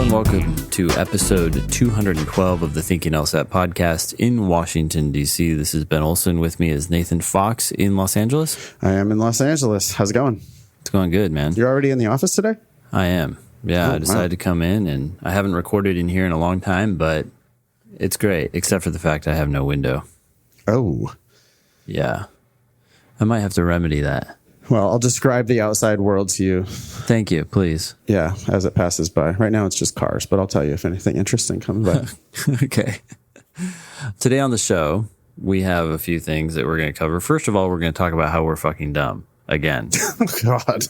Hello and welcome to episode 212 of the Thinking LSAT podcast in Washington, D.C. This is Ben Olson. With me is Nathan Fox in Los Angeles. I am in Los Angeles. How's it going? It's going good, man. You're already in the office today? I am. Yeah, I decided to come in, and I haven't recorded in here in a long time, but it's great, except for the fact I have no window. Oh. Yeah. I might have to remedy that. Well, I'll describe the outside world to you. Thank you, please. Yeah, as it passes by. Right now it's just cars, but I'll tell you if anything interesting comes by. Okay. Today on the show, we have a few things that we're going to cover. First of all, we're going to talk about how we're fucking dumb. Again. Oh, God.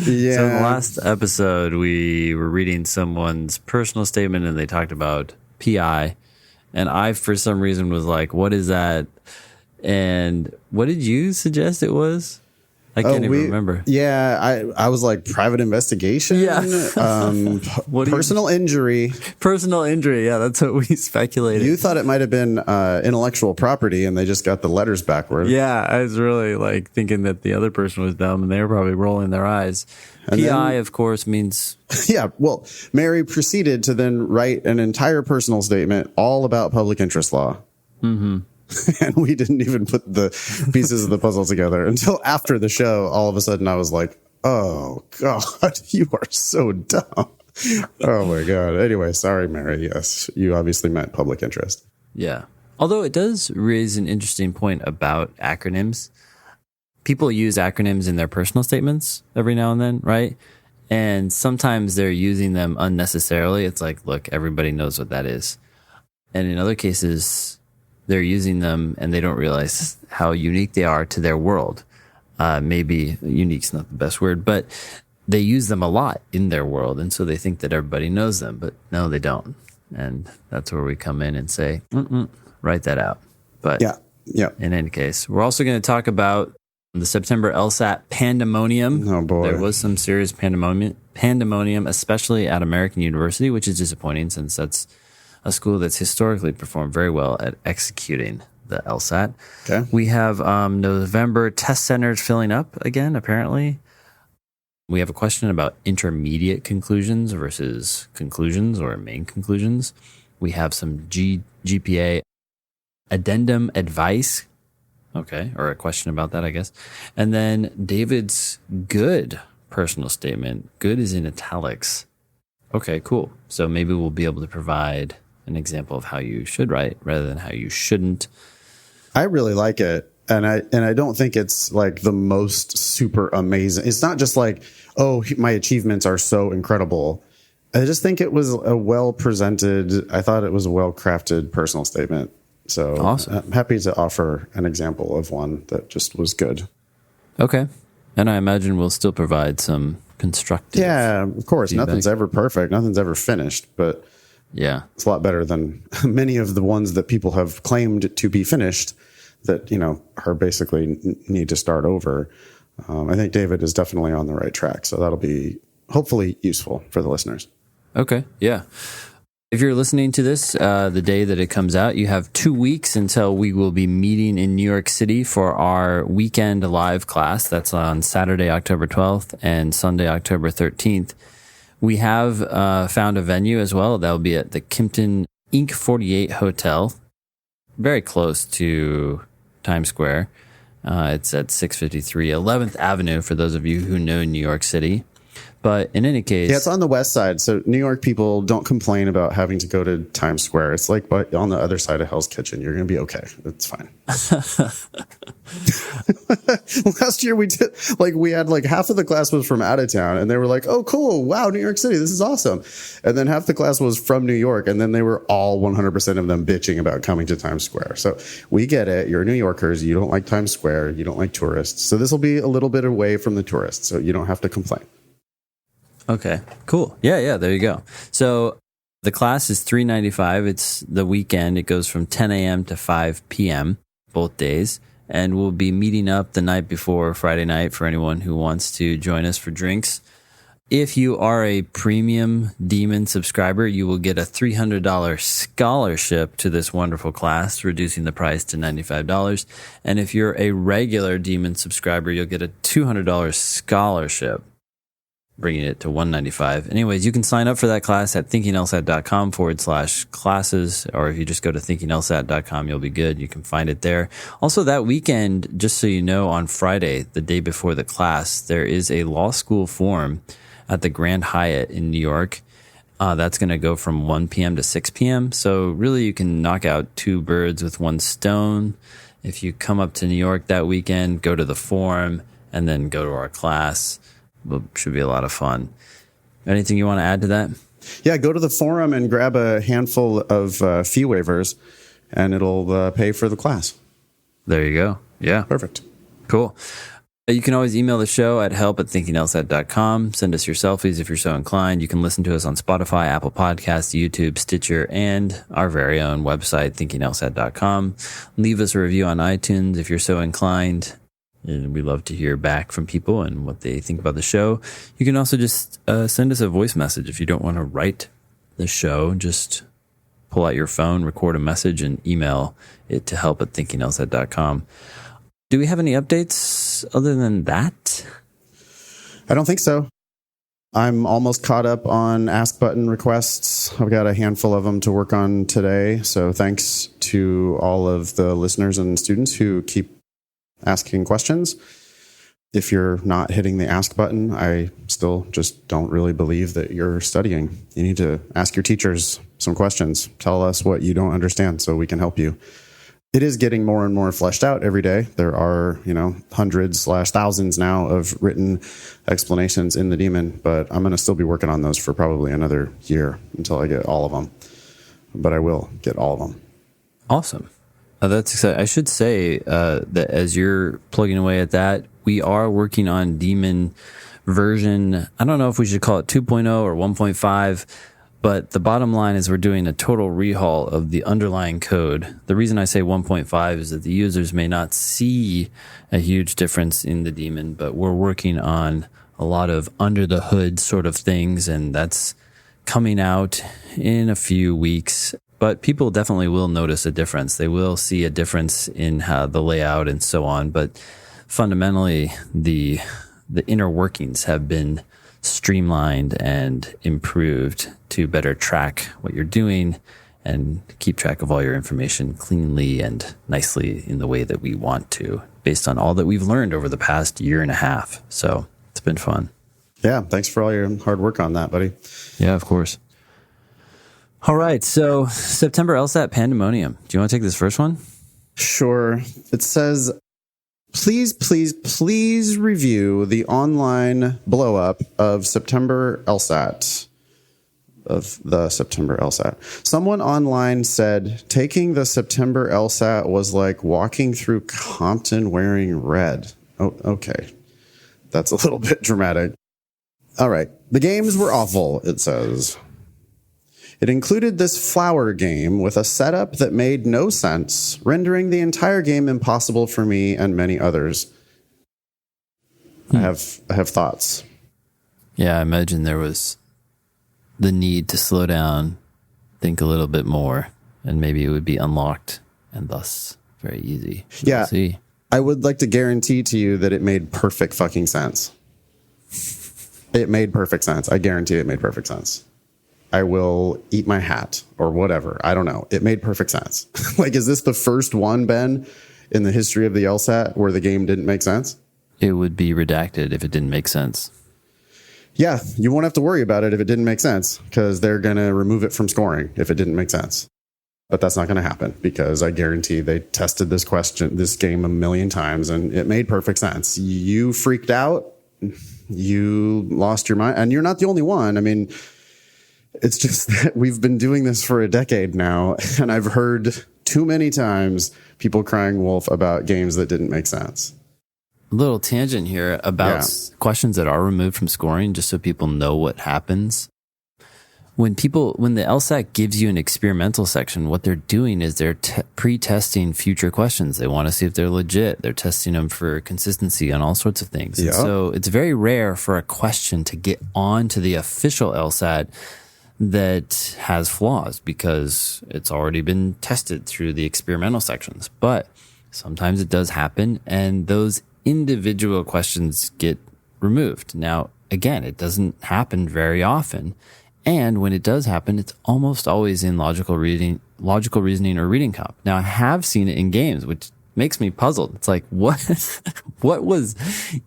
Yeah. So in the last episode, we were reading someone's personal statement and they talked about PI. And I, for some reason, was like, what is that? And what did you suggest it was? I can't even remember. Yeah, I was like private investigation. Yeah. Personal injury. Personal injury. Yeah, that's what we speculated. You thought it might have been intellectual property and they just got the letters backward. Yeah, I was really like thinking that the other person was dumb and they were probably rolling their eyes. And PI, of course, means... Yeah, well, Mary proceeded to then write an entire personal statement all about public interest law. Mm-hmm. And we didn't even put the pieces of the puzzle together until after the show. All of a sudden, I was like, oh, God, you are so dumb. Oh, my God. Anyway, sorry, Mary. Yes, you obviously meant public interest. Yeah. Although it does raise an interesting point about acronyms. People use acronyms in their personal statements every now and then, right? And sometimes they're using them unnecessarily. It's like, look, everybody knows what that is. And in other cases... they're using them and they don't realize how unique they are to their world. Maybe unique's not the best word, but they use them a lot in their world. And so they think that everybody knows them, but no, they don't. And that's where we come in and say, write that out. But yeah. In any case, we're also going to talk about the September LSAT Pandemonium. Oh, boy. There was some serious pandemonium, especially at American University, which is disappointing since that's a school that's historically performed very well at executing the LSAT. Okay. We have November test centers filling up again, apparently. We have a question about intermediate conclusions versus conclusions or main conclusions. We have some GPA addendum advice. Okay, or a question about that, I guess. And then David's good personal statement. Good is in italics. Okay, cool. So maybe we'll be able to provide an example of how you should write rather than how you shouldn't. I really like it. And I don't think it's like the most super amazing. It's not just like, oh, my achievements are so incredible. I just think it was a well presented, I thought it was a well crafted personal statement. So awesome. I'm happy to offer an example of one that just was good. Okay. And I imagine we'll still provide some constructive. Yeah, of course. feedback. Nothing's ever perfect. Nothing's ever finished, but yeah, it's a lot better than many of the ones that people have claimed to be finished that, are basically need to start over. I think David is definitely on the right track. So that'll be hopefully useful for the listeners. Okay. Yeah. If you're listening to this, the day that it comes out, you have 2 weeks until we will be meeting in New York City for our weekend live class. That's on Saturday, October 12th and Sunday, October 13th. We have found a venue as well. That'll be at the Kimpton Inc. 48 Hotel, very close to Times Square. It's at 653 11th Avenue for those of you who know New York City. But in any case... Yeah, it's on the west side. So New York people don't complain about having to go to Times Square. It's like but on the other side of Hell's Kitchen. You're going to be okay. It's fine. Last year we had half of the class was from out of town and they were like, oh, cool. Wow, New York City. This is awesome. And then half the class was from New York. And then they were all 100% of them bitching about coming to Times Square. So we get it. You're New Yorkers. You don't like Times Square. You don't like tourists. So this will be a little bit away from the tourists. So you don't have to complain. Okay, cool. Yeah, there you go. So the class is $395. It's the weekend. It goes from 10 a.m. to 5 p.m. both days. And we'll be meeting up the night before Friday night for anyone who wants to join us for drinks. If you are a premium Demon subscriber, you will get a $300 scholarship to this wonderful class, reducing the price to $95. And if you're a regular Demon subscriber, you'll get a $200 scholarship. bringing it to 195. Anyways, you can sign up for that class at thinkinglsat.com/classes, or if you just go to thinkinglsat.com, you'll be good. You can find it there. Also, that weekend, just so you know, on Friday, the day before the class, there is a law school forum at the Grand Hyatt in New York. That's going to go from 1 p.m. to 6 p.m. So really, you can knock out two birds with one stone. If you come up to New York that weekend, go to the forum, and then go to our class. It should be a lot of fun. Anything you want to add to that? Yeah, go to the forum and grab a handful of fee waivers, and it'll pay for the class. There you go. Yeah. Perfect. Cool. You can always email the show at help@thinkinglsat.com. Send us your selfies if you're so inclined. You can listen to us on Spotify, Apple Podcasts, YouTube, Stitcher, and our very own website, thinkinglsat.com. Leave us a review on iTunes if you're so inclined. And we love to hear back from people and what they think about the show. You can also just send us a voice message if you don't want to write the show. Just pull out your phone, record a message, and email it to help@thinkinglsat.com. Do we have any updates other than that? I don't think so. I'm almost caught up on Ask Button requests. I've got a handful of them to work on today. So thanks to all of the listeners and students who keep asking questions. If you're not hitting the Ask button, I still just don't really believe that you're studying. You need to ask your teachers some questions. Tell us what you don't understand so we can help you. It is getting more and more fleshed out every day. There are, hundreds/thousands now of written explanations in the Daemon, but I'm going to still be working on those for probably another year until I get all of them. But I will get all of them. Awesome. That's exciting. I should say that as you're plugging away at that, we are working on Daemon version. I don't know if we should call it 2.0 or 1.5. But the bottom line is we're doing a total rehaul of the underlying code. The reason I say 1.5 is that the users may not see a huge difference in the Daemon, but we're working on a lot of under the hood sort of things, and that's coming out in a few weeks. But people definitely will notice a difference. They will see a difference in how the layout and so on. But fundamentally, the inner workings have been streamlined and improved to better track what you're doing and keep track of all your information cleanly and nicely in the way that we want to, based on all that we've learned over the past year and a half. So it's been fun. Yeah. Thanks for all your hard work on that, buddy. Yeah, of course. All right. So September LSAT Pandemonium. Do you want to take this first one? Sure. It says, Please review the online blow up of September LSAT. Someone online said taking the September LSAT was like walking through Compton wearing red. Oh, okay. That's a little bit dramatic. All right. The games were awful, it says. It included this flower game with a setup that made no sense, rendering the entire game impossible for me and many others. I have thoughts. Yeah, I imagine there was the need to slow down, think a little bit more, and maybe it would be unlocked and thus very easy. Yeah, we'll see. I would like to guarantee to you that it made perfect fucking sense. It made perfect sense. I guarantee it made perfect sense. I will eat my hat or whatever. I don't know. It made perfect sense. Like, is this the first one, Ben, in the history of the LSAT where the game didn't make sense? It would be redacted if it didn't make sense. Yeah, you won't have to worry about it if it didn't make sense, because they're going to remove it from scoring if it didn't make sense. But that's not going to happen, because I guarantee they tested this game a million times and it made perfect sense. You freaked out. You lost your mind. And you're not the only one. I mean, it's just that we've been doing this for a decade now, and I've heard too many times people crying wolf about games that didn't make sense. A little tangent here about questions that are removed from scoring, just so people know what happens. When the LSAT gives you an experimental section, what they're doing is they're pre-testing future questions. They want to see if they're legit. They're testing them for consistency on all sorts of things. Yeah. So it's very rare for a question to get onto the official LSAT that has flaws, because it's already been tested through the experimental sections. But sometimes it does happen, and those individual questions get removed. Now, again, it doesn't happen very often. And when it does happen, it's almost always in logical reasoning or reading comp. Now, I have seen it in games, which makes me puzzled. It's like, what was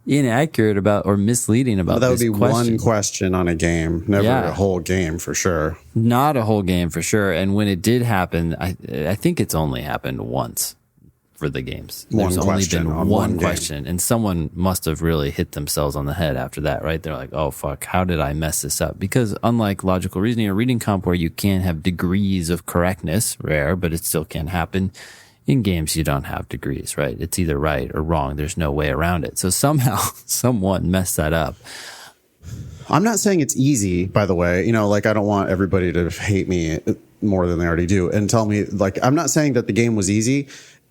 inaccurate about or misleading about that would this be question? one question on a game, never a whole game for sure. Not a whole game for sure. And when it did happen, I think it's only happened once for the games. There's only been one question, and someone must have really hit themselves on the head after that, right? They're like, oh, fuck, how did I mess this up? Because unlike logical reasoning or reading comp, where you can have degrees of correctness, rare, but it still can happen, in games you don't have degrees, right? It's either right or wrong. There's no way around it. So somehow someone messed that up. I'm not saying it's easy, by the way. Like, I don't want everybody to hate me more than they already do and tell me, like, I'm not saying that the game was easy.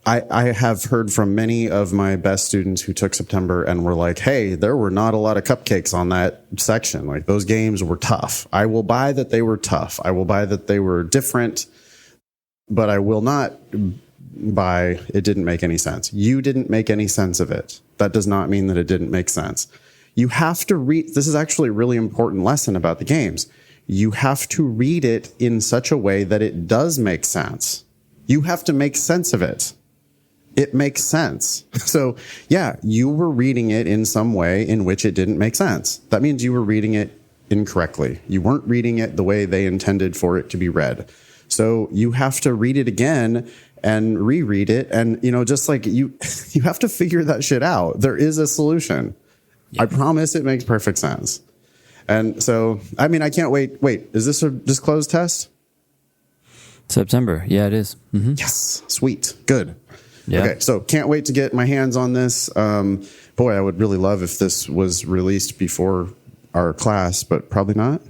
I have heard from many of my best students who took September and were like, hey, there were not a lot of cupcakes on that section. Like, those games were tough. I will buy that they were tough. I will buy that they were different, but I will not buy it didn't make any sense. You didn't make any sense of it. That does not mean that it didn't make sense. You have to read. This is actually a really important lesson about the games. You have to read it in such a way that it does make sense. You have to make sense of it. It makes sense. So yeah, you were reading it in some way in which it didn't make sense. That means you were reading it incorrectly. You weren't reading it the way they intended for it to be read. So you have to read it again and reread it. And, just like you have to figure that shit out. There is a solution. Yeah. I promise it makes perfect sense. And so, I mean, I can't wait. Wait, is this a disclosed test? September. Yeah, it is. Mm-hmm. Yes. Sweet. Good. Yeah. Okay, so can't wait to get my hands on this. Boy, I would really love if this was released before our class, but probably not.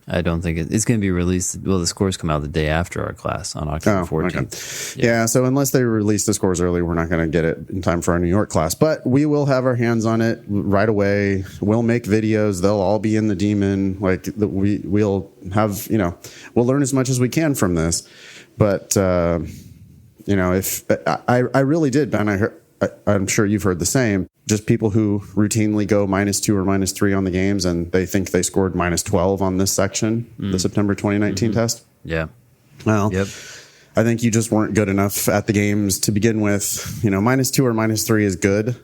I don't think it's going to be released. Well, the scores come out the day after our class on October 14th. Okay. Yeah, so unless they release the scores early, we're not going to get it in time for our New York class. But we will have our hands on it right away. We'll make videos. They'll all be in the Demon. Like, we'll have, we'll learn as much as we can from this. But if I really did, Ben, I'm sure you've heard the same. Just people who routinely go -2 or -3 on the games, and they think they scored -12 on this section, the September 2019 test. Yeah. Well, yep. I think you just weren't good enough at the games to begin with. -2 or -3 is good,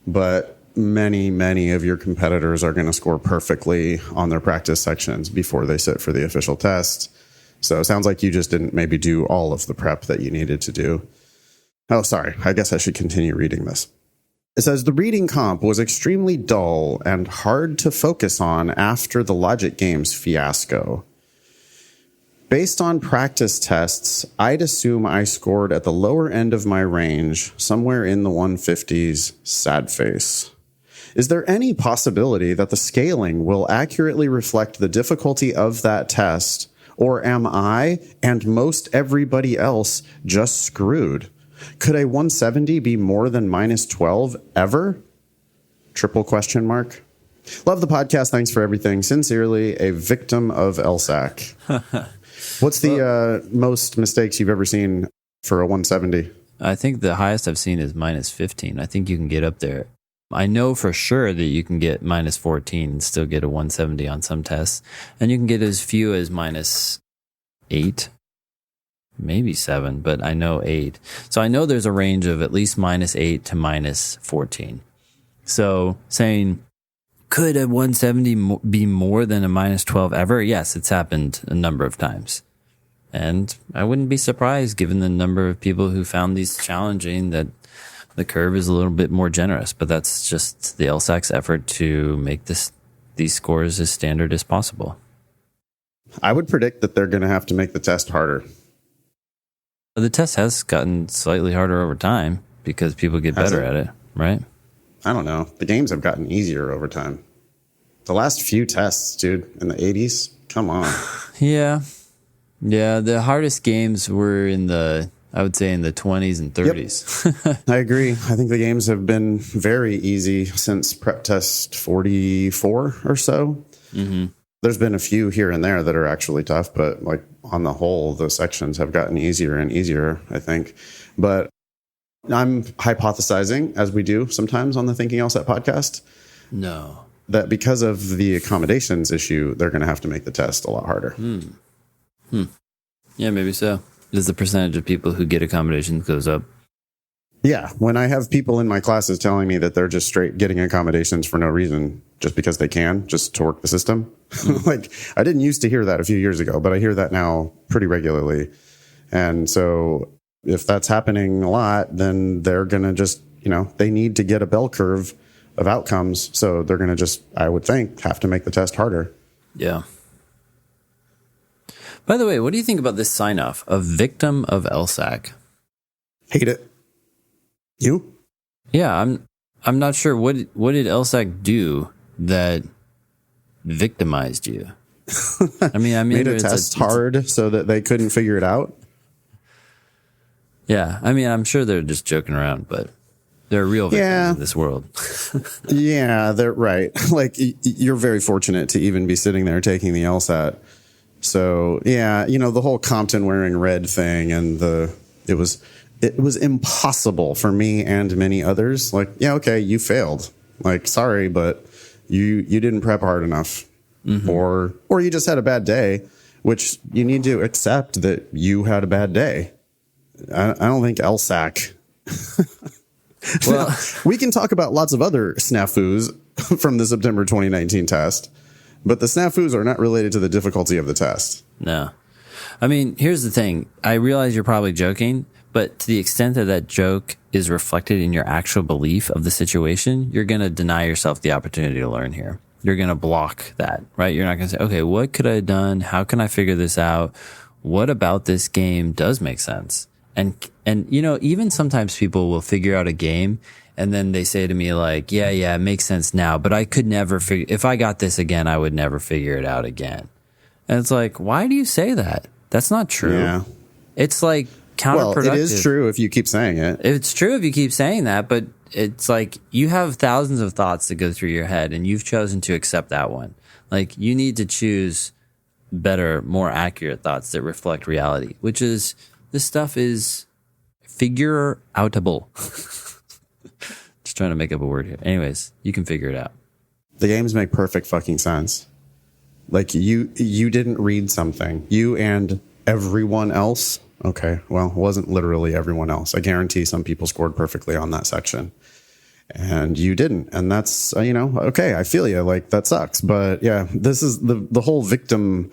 but many of your competitors are going to score perfectly on their practice sections before they sit for the official test. So it sounds like you just didn't maybe do all of the prep that you needed to do. Oh, sorry. I guess I should continue reading this. It says, the reading comp was extremely dull and hard to focus on after the logic games fiasco. Based on practice tests, I'd assume I scored at the lower end of my range, somewhere in the 150s, sad face. Is there any possibility that the scaling will accurately reflect the difficulty of that test, or am I and most everybody else just screwed? Could a 170 be more than -12 ever? Triple question mark. Love the podcast. Thanks for everything. Sincerely, a victim of LSAT. What's the most mistakes you've ever seen for a 170? I think the highest I've seen is -15. I think you can get up there. I know for sure that you can get -14 and still get a 170 on some tests. And you can get as few as -8. Maybe 7, but I know 8. So I know there's a range of at least -8 to -14. So saying, could a 170 be more than a -12 ever? Yes, it's happened a number of times. And I wouldn't be surprised, given the number of people who found these challenging, that the curve is a little bit more generous. But that's just the LSAC's effort to make these scores as standard as possible. I would predict that they're going to have to make the test harder. The test has gotten slightly harder over time because people get better at it, right? I don't know. The games have gotten easier over time. The last few tests, dude, in the 80s, come on. Yeah. The hardest games were I would say in the 20s and 30s. Yep. I agree. I think the games have been very easy since prep test 44 or so. Mm-hmm. There's been a few here and there that are actually tough, but like on the whole, the sections have gotten easier and easier, I think. But I'm hypothesizing, as we do sometimes on the Thinking LSAT podcast. No. that because of the accommodations issue, they're going to have to make the test a lot harder. Yeah, maybe so. Does the percentage of people who get accommodations goes up? Yeah. When I have people in my classes telling me that they're just straight getting accommodations for no reason, just because they can, just to work the system. Like, I didn't used to hear that a few years ago, but I hear that now pretty regularly. And so if that's happening a lot, then they're going to just, they need to get a bell curve of outcomes. So they're going to just, I would think, have to make the test harder. Yeah. By the way, what do you think about this sign off? A victim of LSAC. Hate it. You? Yeah, I'm not sure what did LSAC do that victimized you. I mean, made a test hard so that they couldn't figure it out. Yeah, I mean, I'm sure they're just joking around, but they're real victims in this world. Yeah, they're right. Like, you're very fortunate to even be sitting there taking the LSAT. So yeah, the whole Compton wearing red thing, and it was impossible for me and many others. Like, yeah, okay, you failed. Like, sorry, but you didn't prep hard enough, or you just had a bad day, which you need to accept that you had a bad day. I don't think LSAC. Well, we can talk about lots of other snafus from the September 2019 test, but the snafus are not related to the difficulty of the test. No. I mean, here's the thing. I realize you're probably joking, but to the extent that joke is reflected in your actual belief of the situation, you're going to deny yourself the opportunity to learn here. You're going to block that, right? You're not going to say, okay, what could I have done? How can I figure this out? What about this game does make sense? And even sometimes people will figure out a game and then they say to me like, yeah, it makes sense now, but I could never if I got this again, I would never figure it out again. And it's like, why do you say that? That's not true. Yeah. It's like counterproductive. Well, it is true if you keep saying it. It's true if you keep saying that, but it's like you have thousands of thoughts that go through your head and you've chosen to accept that one. Like, you need to choose better, more accurate thoughts that reflect reality, which is, this stuff is figure outable. Just trying to make up a word here. Anyways, you can figure it out. The games make perfect fucking sense. Like, you didn't read something. You and everyone else. Okay, well, it wasn't literally everyone else. I guarantee some people scored perfectly on that section. And you didn't. And that's, okay, I feel you. Like, that sucks. But yeah, this is the whole victim.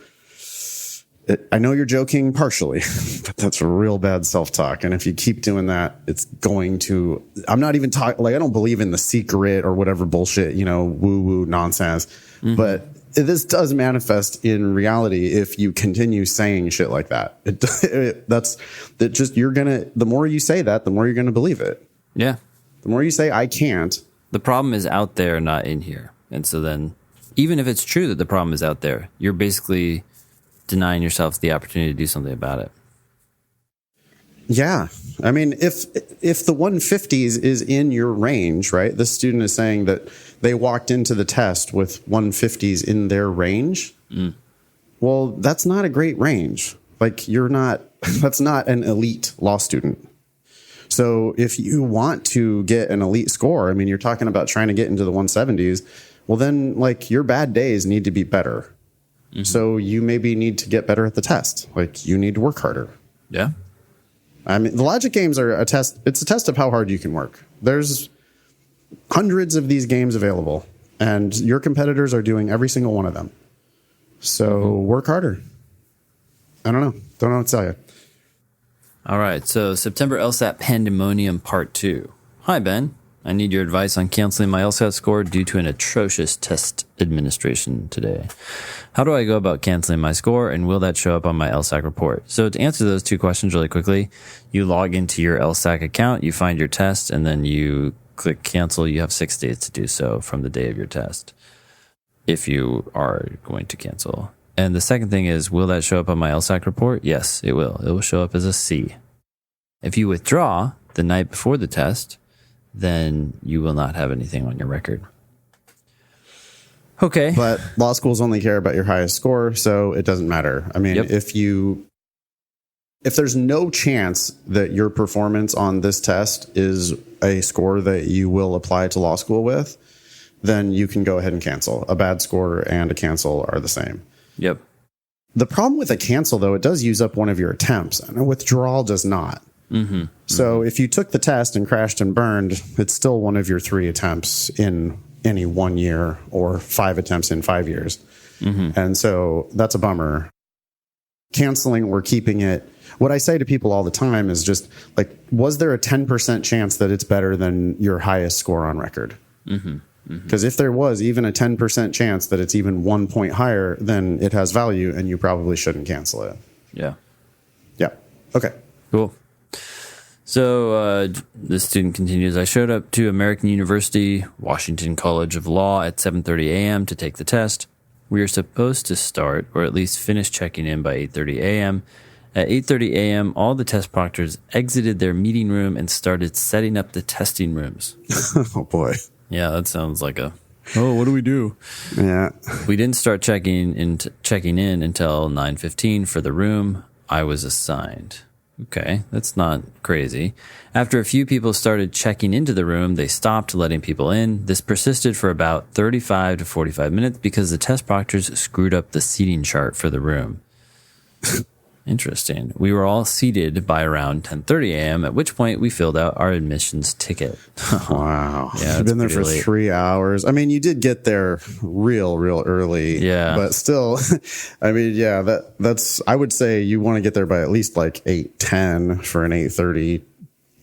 I know you're joking partially, but that's real bad self-talk. And if you keep doing that, it's going to, I'm not even talking, like, I don't believe in the secret or whatever bullshit, woo-woo nonsense. But this does manifest in reality if you continue saying shit like that. The more you say that, the more you're going to believe it. Yeah. The more you say, I can't. The problem is out there, not in here. And so then, even if it's true that the problem is out there, you're basically denying yourself the opportunity to do something about it. Yeah. I mean, if the 150s is in your range, right? This student is saying that they walked into the test with 150s in their range. Well, that's not a great range. Like, that's not an elite law student. So if you want to get an elite score, I mean, you're talking about trying to get into the 170s. Well, then, like, your bad days need to be better. So you maybe need to get better at the test. Like, you need to work harder. Yeah. I mean, the logic games are a test. It's a test of how hard you can work. There's hundreds of these games available, and your competitors are doing every single one of them. So work harder. I don't know what to tell you. All right. So September LSAT Pandemonium Part 2. Hi, Ben. I need your advice on canceling my LSAT score due to an atrocious test administration today. How do I go about canceling my score, and will that show up on my LSAC report? So to answer those two questions really quickly, you log into your LSAC account, you find your test, and then you click cancel. You have 6 days to do so from the day of your test, if you are going to cancel. And the second thing is, will that show up on my LSAC report? Yes, it will. It will show up as a C. If you withdraw the night before the test, then you will not have anything on your record. Okay. But law schools only care about your highest score, so it doesn't matter. I mean, if there's no chance that your performance on this test is a score that you will apply to law school with, then you can go ahead and cancel. A bad score and a cancel are the same. Yep. The problem with a cancel, though, it does use up one of your attempts, and a withdrawal does not. Mm-hmm. So if you took the test and crashed and burned, it's still one of your 3 attempts in any 1 year or 5 attempts in 5 years. Mm-hmm. And so that's a bummer. Canceling or keeping it. What I say to people all the time is just like, was there a 10% chance that it's better than your highest score on record? Mm-hmm. Because if there was even a 10% chance that it's even 1 point higher, then it has value and you probably shouldn't cancel it. Yeah. Yeah. Okay. Cool. So the student continues, I showed up to American University, Washington College of Law at 7:30 a.m. to take the test. We are supposed to start, or at least finish checking in by 8:30 a.m. At 8:30 a.m., all the test proctors exited their meeting room and started setting up the testing rooms. Oh, boy. Yeah, that sounds like what do we do? Yeah. We didn't start checking in until 9:15 for the room I was assigned. Okay, that's not crazy. After a few people started checking into the room, they stopped letting people in. This persisted for about 35 to 45 minutes because the test proctors screwed up the seating chart for the room. Interesting. We were all seated by around 10:30 a.m., at which point we filled out our admissions ticket. Wow. Yeah, you've been there for late. 3 hours. I mean, you did get there real early. Yeah. But still, I mean, yeah, that's, I would say you want to get there by at least like 8:10 for an 8:30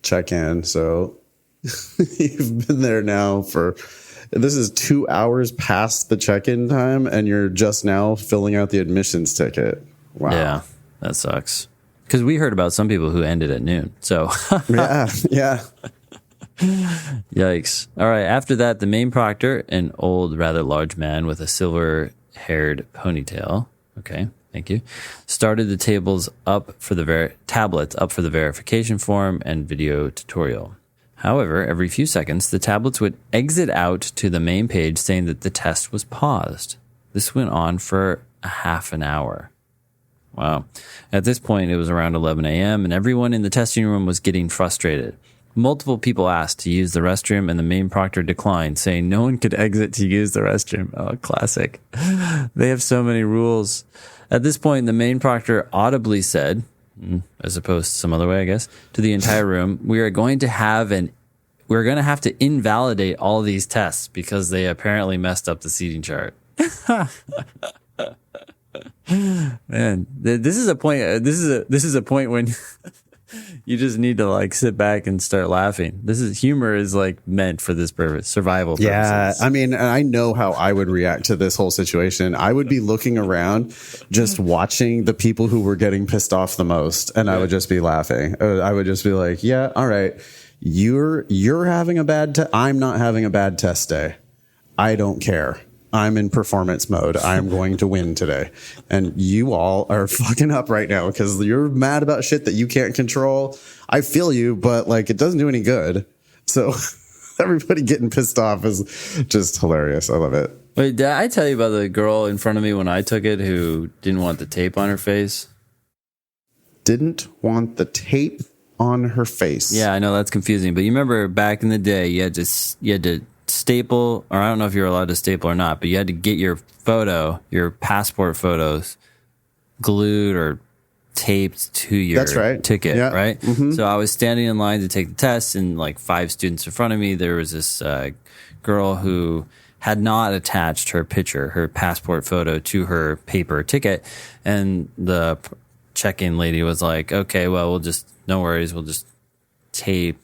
check-in. So you've been there now this is 2 hours past the check-in time and you're just now filling out the admissions ticket. Wow. Yeah. That sucks. Because we heard about some people who ended at noon. So, yeah. Yikes. All right. After that, the main proctor, an old, rather large man with a silver-haired ponytail. Okay. Thank you. Started the tablets up for the verification form and video tutorial. However, every few seconds, the tablets would exit out to the main page saying that the test was paused. This went on for a half an hour. Wow. At this point, it was around 11 a.m., and everyone in the testing room was getting frustrated. Multiple people asked to use the restroom, and the main proctor declined, saying no one could exit to use the restroom. Oh, classic. They have so many rules. At this point, the main proctor audibly said, as opposed to some other way, I guess, to the entire room, we're going to have to invalidate all these tests because they apparently messed up the seating chart. Man, this is a point. This is a point when you just need to like sit back and start laughing. Humor is like meant for this purpose, survival purposes. Yeah, I mean, I know how I would react to this whole situation. I would be looking around, just watching the people who were getting pissed off the most, and I would just be laughing. I would just be like, "Yeah, all right, you're having a bad. I'm not having a bad test day. I don't care." I'm in performance mode. I'm going to win today. And you all are fucking up right now because you're mad about shit that you can't control. I feel you, but like it doesn't do any good. So everybody getting pissed off is just hilarious. I love it. Wait, did I tell you about the girl in front of me when I took it who didn't want the tape on her face? Didn't want the tape on her face. Yeah, I know that's confusing, but you remember back in the day, you had to staple, or I don't know if you're allowed to staple or not, but you had to get your passport photos glued or taped to your ticket, yeah. Right? Mm-hmm. So I was standing in line to take the test, and like 5 students in front of me, there was this girl who had not attached her passport photo to her paper ticket, and the check-in lady was like, okay, well, no worries, we'll just tape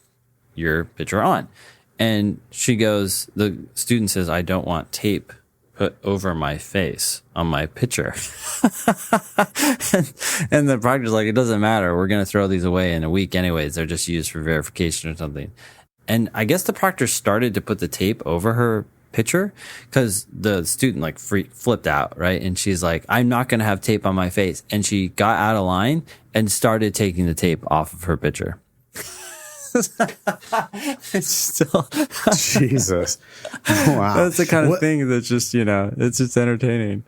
your picture on. And the student says, I don't want tape put over my face on my picture. and the proctor's like, it doesn't matter. We're going to throw these away in a week anyways. They're just used for verification or something. And I guess the proctor started to put the tape over her picture because the student like flipped out, right? And she's like, I'm not going to have tape on my face. And she got out of line and started taking the tape off of her picture. It's still Jesus. Wow. That's the kind of thing that's just, it's just entertaining.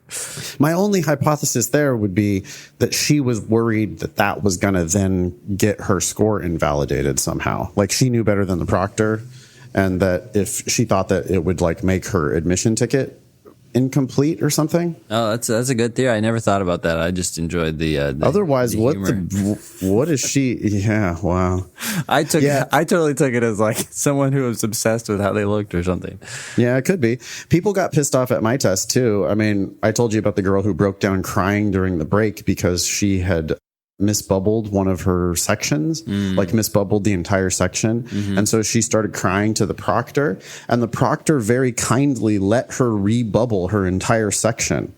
My only hypothesis there would be that she was worried that was going to then get her score invalidated somehow. Like she knew better than the proctor. and that if she thought that it would like make her admission ticket incomplete or something. Oh, that's a good theory. I never thought about that. I just enjoyed the otherwise, the what is she? Yeah, wow. I totally took it as like someone who was obsessed with how they looked or something. Yeah, it could be. People got pissed off at my test too. I mean, I told you about the girl who broke down crying during the break because she had misbubbled one of her sections, like misbubbled the entire section. And so she started crying to the proctor, and the proctor very kindly let her rebubble her entire section.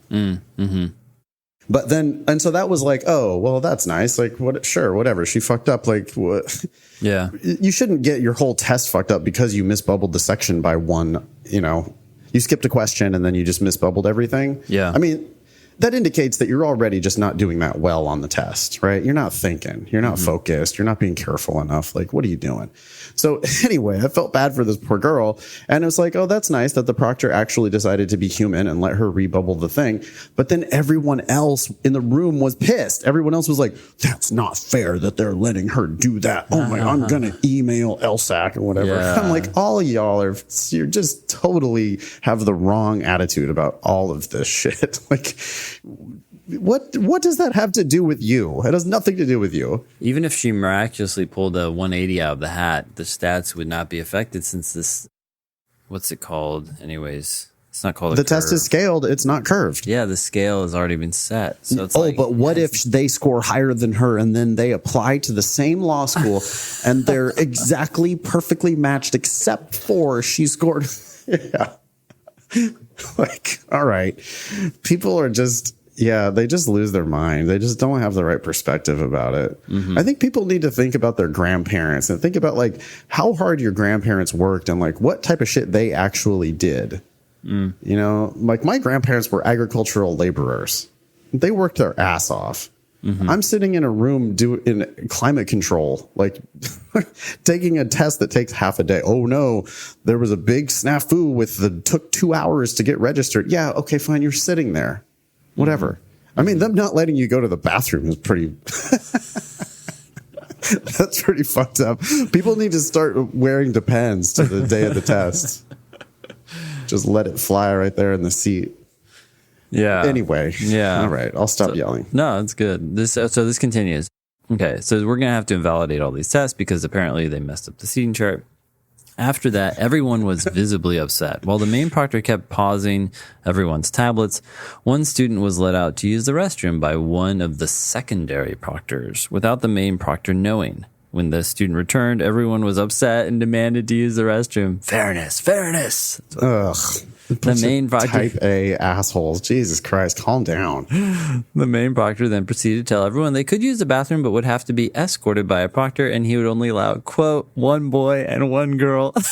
But then, and so that was like, oh, well, that's nice. Like, what? Sure, whatever. She fucked up. Like, what? Yeah. You shouldn't get your whole test fucked up because you misbubbled the section by one, you skipped a question and then you just misbubbled everything. Yeah. I mean, that indicates that you're already just not doing that well on the test, right? You're not thinking, you're not focused, you're not being careful enough. Like, what are you doing? So anyway, I felt bad for this poor girl. And it was like, oh, that's nice that the proctor actually decided to be human and let her rebubble the thing. But then everyone else in the room was pissed. Everyone else was like, that's not fair that they're letting her do that. Oh my, I'm going to email LSAT or whatever. Yeah. I'm like, all of y'all you're just totally have the wrong attitude about all of this shit. Like, what does that have to do with you? It has nothing to do with you. Even if she miraculously pulled a 180 out of the hat, the stats would not be affected since this, what's it called? Anyways, it's not called a The curve. test is scaled. It's not curved. Yeah, the scale has already been set. So it's but what if they score higher than her and then they apply to the same law school and they're exactly perfectly matched except for she scored? Yeah. Like, all right. People are just, they just lose their mind. They just don't have the right perspective about it. I think people need to think about their grandparents and think about like how hard your grandparents worked and like what type of shit they actually did. Like my grandparents were agricultural laborers. They worked their ass off. I'm sitting in a room in climate control, like taking a test that takes half a day. Oh no, there was a big snafu took 2 hours to get registered. Yeah. Okay, fine. You're sitting there, whatever. I mean, them not letting you go to the bathroom is pretty, that's pretty fucked up. People need to start wearing Depends to the day of the test. Just let it fly right there in the seat. Yeah. Anyway. Yeah. All right. I'll stop yelling. No, it's good. So this continues. Okay. So we're going to have to invalidate all these tests because apparently they messed up the seating chart. After that, everyone was visibly upset. While the main proctor kept pausing everyone's tablets, one student was let out to use the restroom by one of the secondary proctors without the main proctor knowing. When the student returned, everyone was upset and demanded to use the restroom. Fairness. Ugh. The main proctor, Type A assholes. Jesus Christ, calm down. The main proctor then proceeded to tell everyone they could use the bathroom, but would have to be escorted by a proctor, and he would only allow, quote, one boy and one girl. At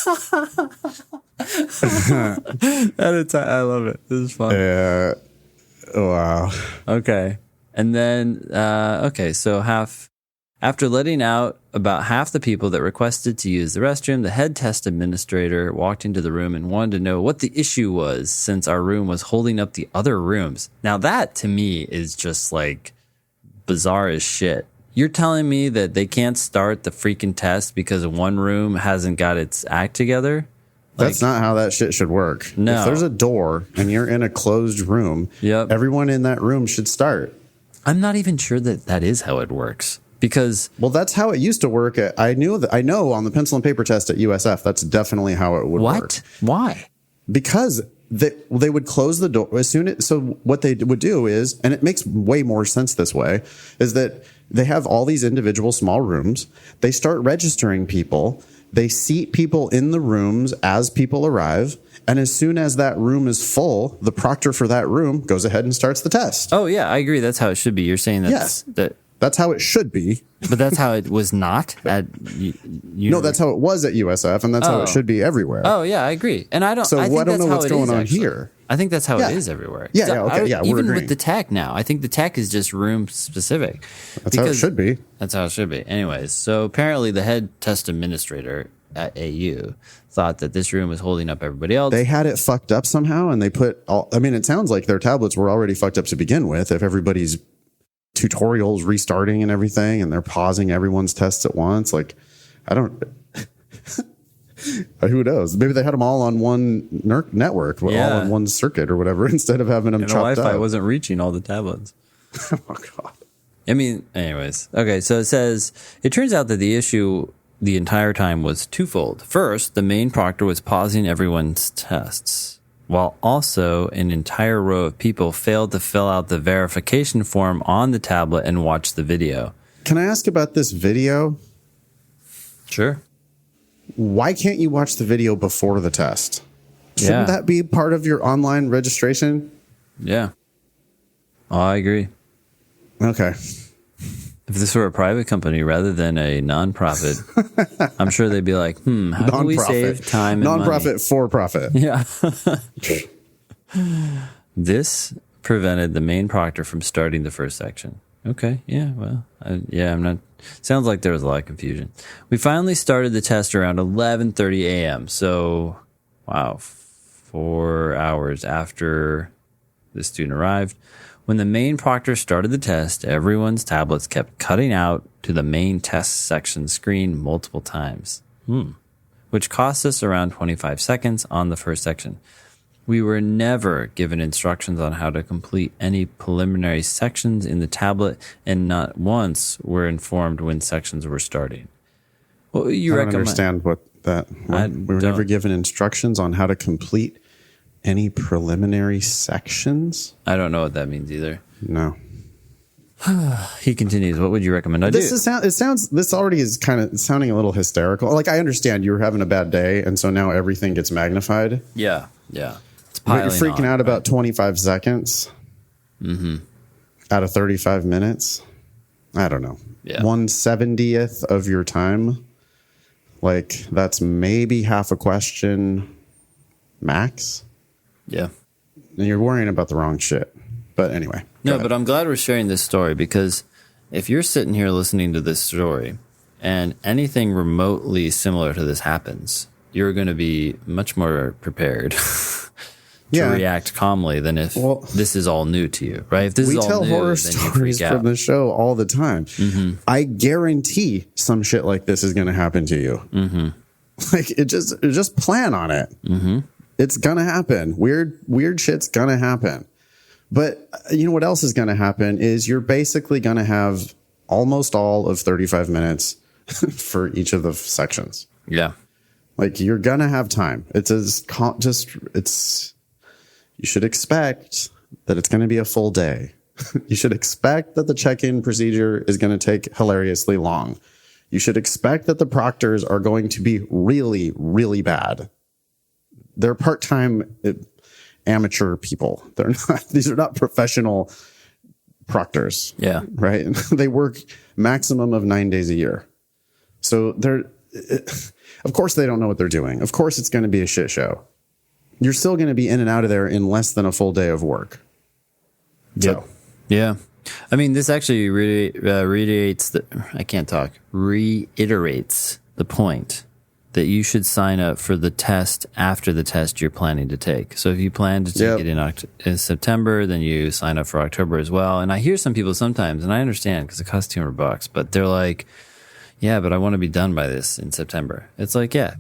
a time. I love it. This is fun. Yeah. Wow. Okay. And then, so after letting out about half the people that requested to use the restroom, the head test administrator walked into the room and wanted to know what the issue was since our room was holding up the other rooms. Now that to me is just like bizarre as shit. You're telling me that they can't start the freaking test because one room hasn't got its act together? That's not how that shit should work. No. If there's a door and you're in a closed room, everyone in that room should start. I'm not even sure that is how it works. Because that's how it used to work. I know on the pencil and paper test at USF, that's definitely how it would work. What? Why? Because they would close the door as soon as. So what they would do is, and it makes way more sense this way, is that they have all these individual small rooms. They start registering people. They seat people in the rooms as people arrive. And as soon as that room is full, the proctor for that room goes ahead and starts the test. Oh, yeah, I agree. That's how it should be. You're saying that's how it should be. But that's how it was not at No, that's how it was at USF, and that's how it should be everywhere. Oh, yeah, I agree. And I don't know what's going on here. I think that's how it is everywhere. Okay, we're even agreeing. with the tech now, I think the tech is just room specific. That's how it should be. That's how it should be. Anyways, so apparently the head test administrator at AU thought that this room was holding up everybody else. They had it fucked up somehow, and they put it sounds like their tablets were already fucked up to begin with if everybody's tutorials restarting and everything, and they're pausing everyone's tests at once. Like, I don't. Who knows? Maybe they had them all on one network, all on one circuit or whatever, instead of having them chopped up. Wi-Fi wasn't reaching all the tablets. Oh, God. I mean, anyways. Okay, so it says, it turns out that the issue the entire time was twofold. First, the main proctor was pausing everyone's tests, while also an entire row of people failed to fill out the verification form on the tablet and watch the video. Can I ask about this video? Sure. Why can't you watch the video before the test? Shouldn't that be part of your online registration? Yeah. Oh, I agree. Okay. If this were a private company rather than a nonprofit, I'm sure they'd be like, how can we save time and money? Nonprofit for profit. Yeah. This prevented the main proctor from starting the first section. Okay. Yeah. Well, I'm not. Sounds like there was a lot of confusion. We finally started the test around 11:30 a.m. So, wow, 4 hours after the student arrived. When the main proctor started the test, everyone's tablets kept cutting out to the main test section screen multiple times, which cost us around 25 seconds on the first section. We were never given instructions on how to complete any preliminary sections in the tablet, and not once were informed when sections were starting. Well, I don't understand what that. We were never given instructions on how to complete any preliminary sections. I don't know what that means either. No. He continues. What would you recommend I do? This already is kind of sounding a little hysterical. Like, I understand you were having a bad day, and so now everything gets magnified. Yeah. Yeah. But you're freaking out about 25 seconds out of 35 minutes. I don't know. Yeah. 1/70th of your time. Like, that's maybe half a question max. Yeah. And you're worrying about the wrong shit. But anyway. No, but I'm glad we're sharing this story, because if you're sitting here listening to this story and anything remotely similar to this happens, you're going to be much more prepared to react calmly than if this is all new to you, right? If this is all new, we tell horror stories from the show all the time. I guarantee some shit like this is going to happen to you. Like, just plan on it. It's going to happen. Weird shit's going to happen. But you know what else is going to happen is you're basically going to have almost all of 35 minutes for each of the sections. Yeah. Like, you're going to have time. You should expect that it's going to be a full day. You should expect that the check-in procedure is going to take hilariously long. You should expect that the proctors are going to be really, really bad. They're part-time amateur people. These are not professional proctors. Yeah. Right? They work maximum of 9 days a year. So of course they don't know what they're doing. Of course it's going to be a shit show. You're still going to be in and out of there in less than a full day of work. Yep. So. Yeah. I mean, this actually reiterates the point that you should sign up for the test after the test you're planning to take. So if you plan to take it in September, then you sign up for October as well. And I hear some people sometimes, and I understand because it costs $200, but they're like, yeah, but I want to be done by this in September. It's like, yeah,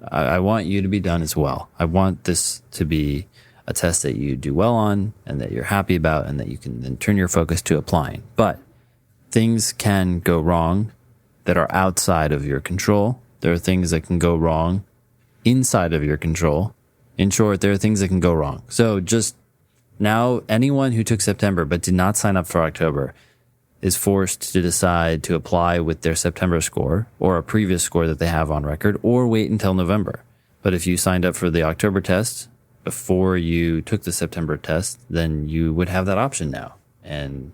I want you to be done as well. I want this to be a test that you do well on and that you're happy about and that you can then turn your focus to applying. But things can go wrong that are outside of your control. There are things that can go wrong inside of your control. In short, there are things that can go wrong. So just now, anyone who took September but did not sign up for October is forced to decide to apply with their September score or a previous score that they have on record, or wait until November. But if you signed up for the October test before you took the September test, then you would have that option now. And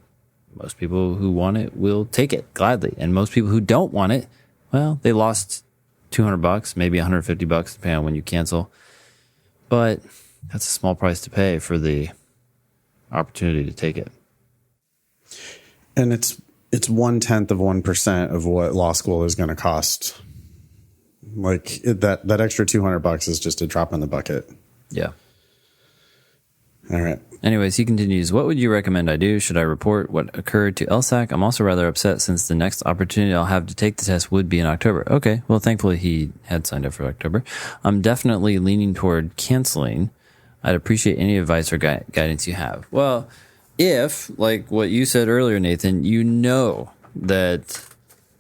most people who want it will take it gladly. And most people who don't want it, well, they lost $200, maybe $150, depending on when you cancel. But that's a small price to pay for the opportunity to take it. And it's 0.1% of what law school is going to cost. Like, that extra $200 is just a drop in the bucket. Yeah. All right. Anyways, he continues, what would you recommend I do? Should I report what occurred to LSAC? I'm also rather upset since the next opportunity I'll have to take the test would be in October. Okay, well, thankfully he had signed up for October. I'm definitely leaning toward canceling. I'd appreciate any advice or guidance you have. Well, if, like what you said earlier, Nathan, you know that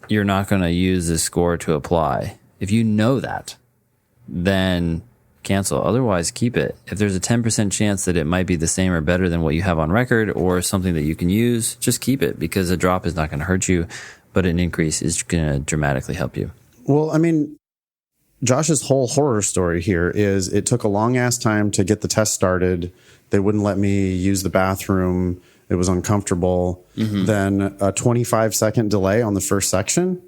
you're not going to use this score to apply. If you know that, then cancel. Otherwise, keep it. If there's a 10% chance that it might be the same or better than what you have on record or something that you can use, just keep it, because a drop is not going to hurt you, but an increase is going to dramatically help you. Well, I mean, Josh's whole horror story here is it took a long ass time to get the test started. They wouldn't let me use the bathroom. It was uncomfortable. Then a 25-second delay on the first section.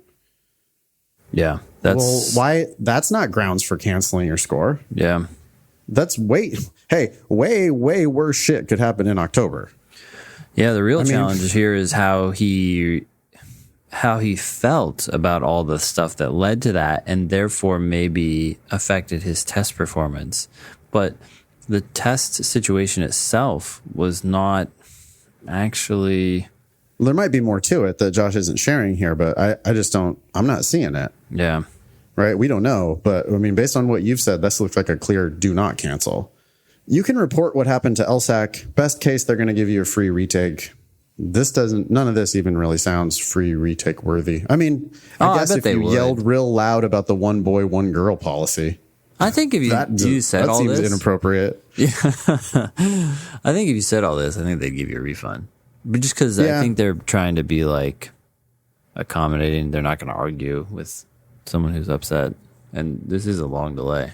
Yeah. Why? That's not grounds for canceling your score. Yeah. That's way worse shit could happen in October. Yeah. The real challenge here is how he felt about all the stuff that led to that, and therefore maybe affected his test performance. But the test situation itself was not actually... There might be more to it that Josh isn't sharing here, but I just don't, I'm not seeing it. Yeah. Right? We don't know. But I mean, based on what you've said, this looks like a clear do not cancel. You can report what happened to LSAC. Best case, they're going to give you a free retake. None of this even really sounds free retake worthy. I mean, I guess if you yelled real loud about the one boy, one girl policy. I think if you said all this. That seems inappropriate. Yeah. I think if you said all this, I think they'd give you a refund. But just because I think they're trying to be like accommodating, they're not going to argue with someone who's upset. And this is a long delay.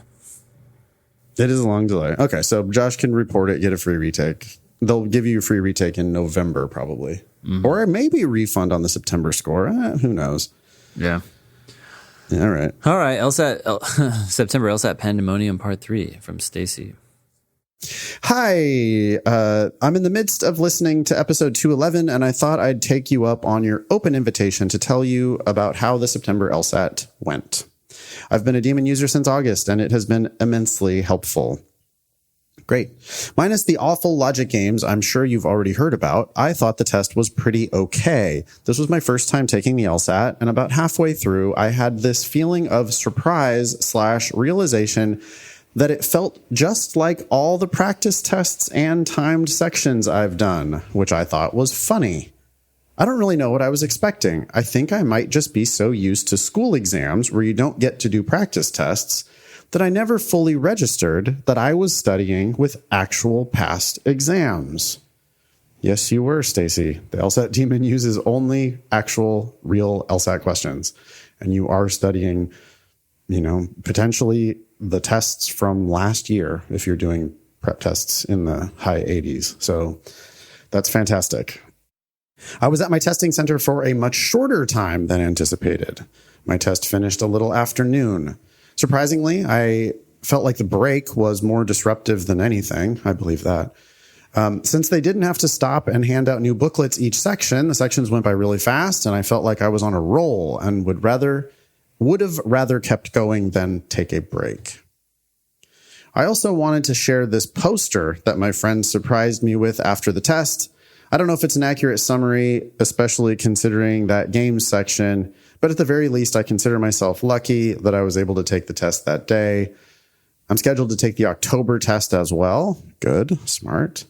It is a long delay. Okay, so Josh can report it, get a free retake. They'll give you a free retake in November, probably. Or maybe a refund on the September score. Who knows? Yeah. All right. LSAT, September LSAT Pandemonium Part 3 from Stacy. Hi, I'm in the midst of listening to episode 211, and I thought I'd take you up on your open invitation to tell you about how the September LSAT went. I've been a Demon user since August, and it has been immensely helpful. Great. Minus the awful logic games I'm sure you've already heard about, I thought the test was pretty okay. This was my first time taking the LSAT, and about halfway through, I had this feeling of surprise/realization that it felt just like all the practice tests and timed sections I've done, which I thought was funny. I don't really know what I was expecting. I think I might just be so used to school exams where you don't get to do practice tests that I never fully registered that I was studying with actual past exams. Yes, you were, Stacy. The LSAT Demon uses only actual, real LSAT questions. And you are studying, potentially the tests from last year if you're doing prep tests in the high 80s. So that's fantastic. I was at my testing center for a much shorter time than anticipated. My test finished a little after noon. Surprisingly, I felt like the break was more disruptive than anything. I believe that. Since they didn't have to stop and hand out new booklets each section, the sections went by really fast, and I felt like I was on a roll and would have rather kept going than take a break. I also wanted to share this poster that my friend surprised me with after the test. I don't know if it's an accurate summary, especially considering that games section, but at the very least, I consider myself lucky that I was able to take the test that day. I'm scheduled to take the October test as well. Good, smart.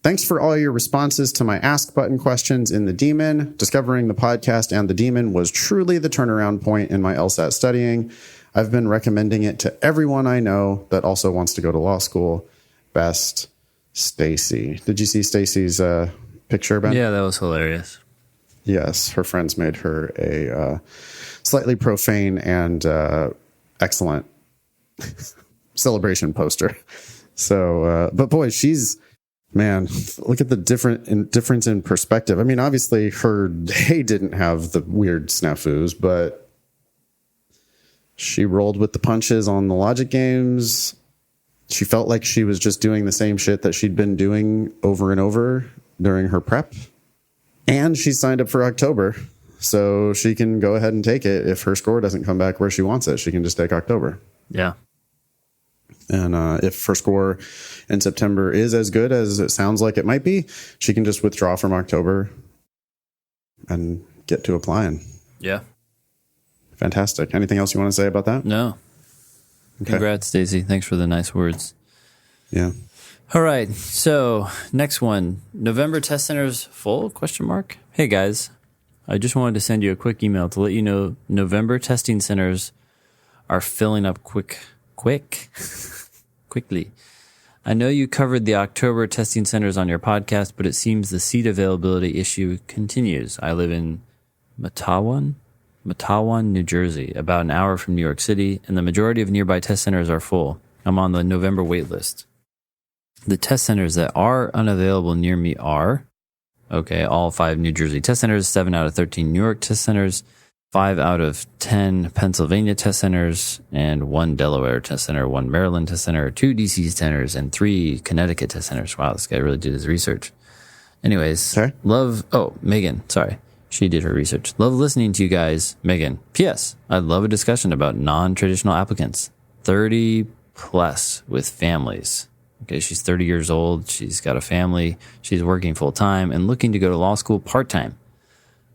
Thanks for all your responses to my Ask Button questions in the Demon. Discovering the podcast and the Demon was truly the turnaround point in my LSAT studying. I've been recommending it to everyone I know that also wants to go to law school. Best, Stacy. Did you see Stacy's picture, Ben? Yeah, that was hilarious. Yes, her friends made her a slightly profane and excellent celebration poster. So, but boy, man, look at the difference in perspective. I mean, obviously her day didn't have the weird snafus, but she rolled with the punches on the logic games. She felt like she was just doing the same shit that she'd been doing over and over during her prep. And she signed up for October, so she can go ahead and take it. If her score doesn't come back where she wants it, she can just take October. Yeah. And if her score in September is as good as it sounds like it might be, she can just withdraw from October and get to applying. Yeah. Fantastic. Anything else you want to say about that? No. Okay. Congrats, Stacy. Thanks for the nice words. Yeah. All right. So next one, November test centers full? ? Hey guys, I just wanted to send you a quick email to let you know November testing centers are filling up quickly. I know you covered the October testing centers on your podcast, but it seems the seat availability issue continues. I live in Matawan, New Jersey, about an hour from New York City, and the majority of nearby test centers are full. I'm on the November wait list. The test centers that are unavailable near me are, all 5 New Jersey test centers, 7 out of 13 New York test centers, 5 out of 10 Pennsylvania test centers, and 1 Delaware test center, 1 Maryland test center, 2 DC centers, and 3 Connecticut test centers. Wow, this guy really did his research. Anyways, Megan, sorry. She did her research. Love listening to you guys, Megan. P.S. I'd love a discussion about non-traditional applicants, 30 plus with families. Okay, she's 30 years old. She's got a family. She's working full time and looking to go to law school part time.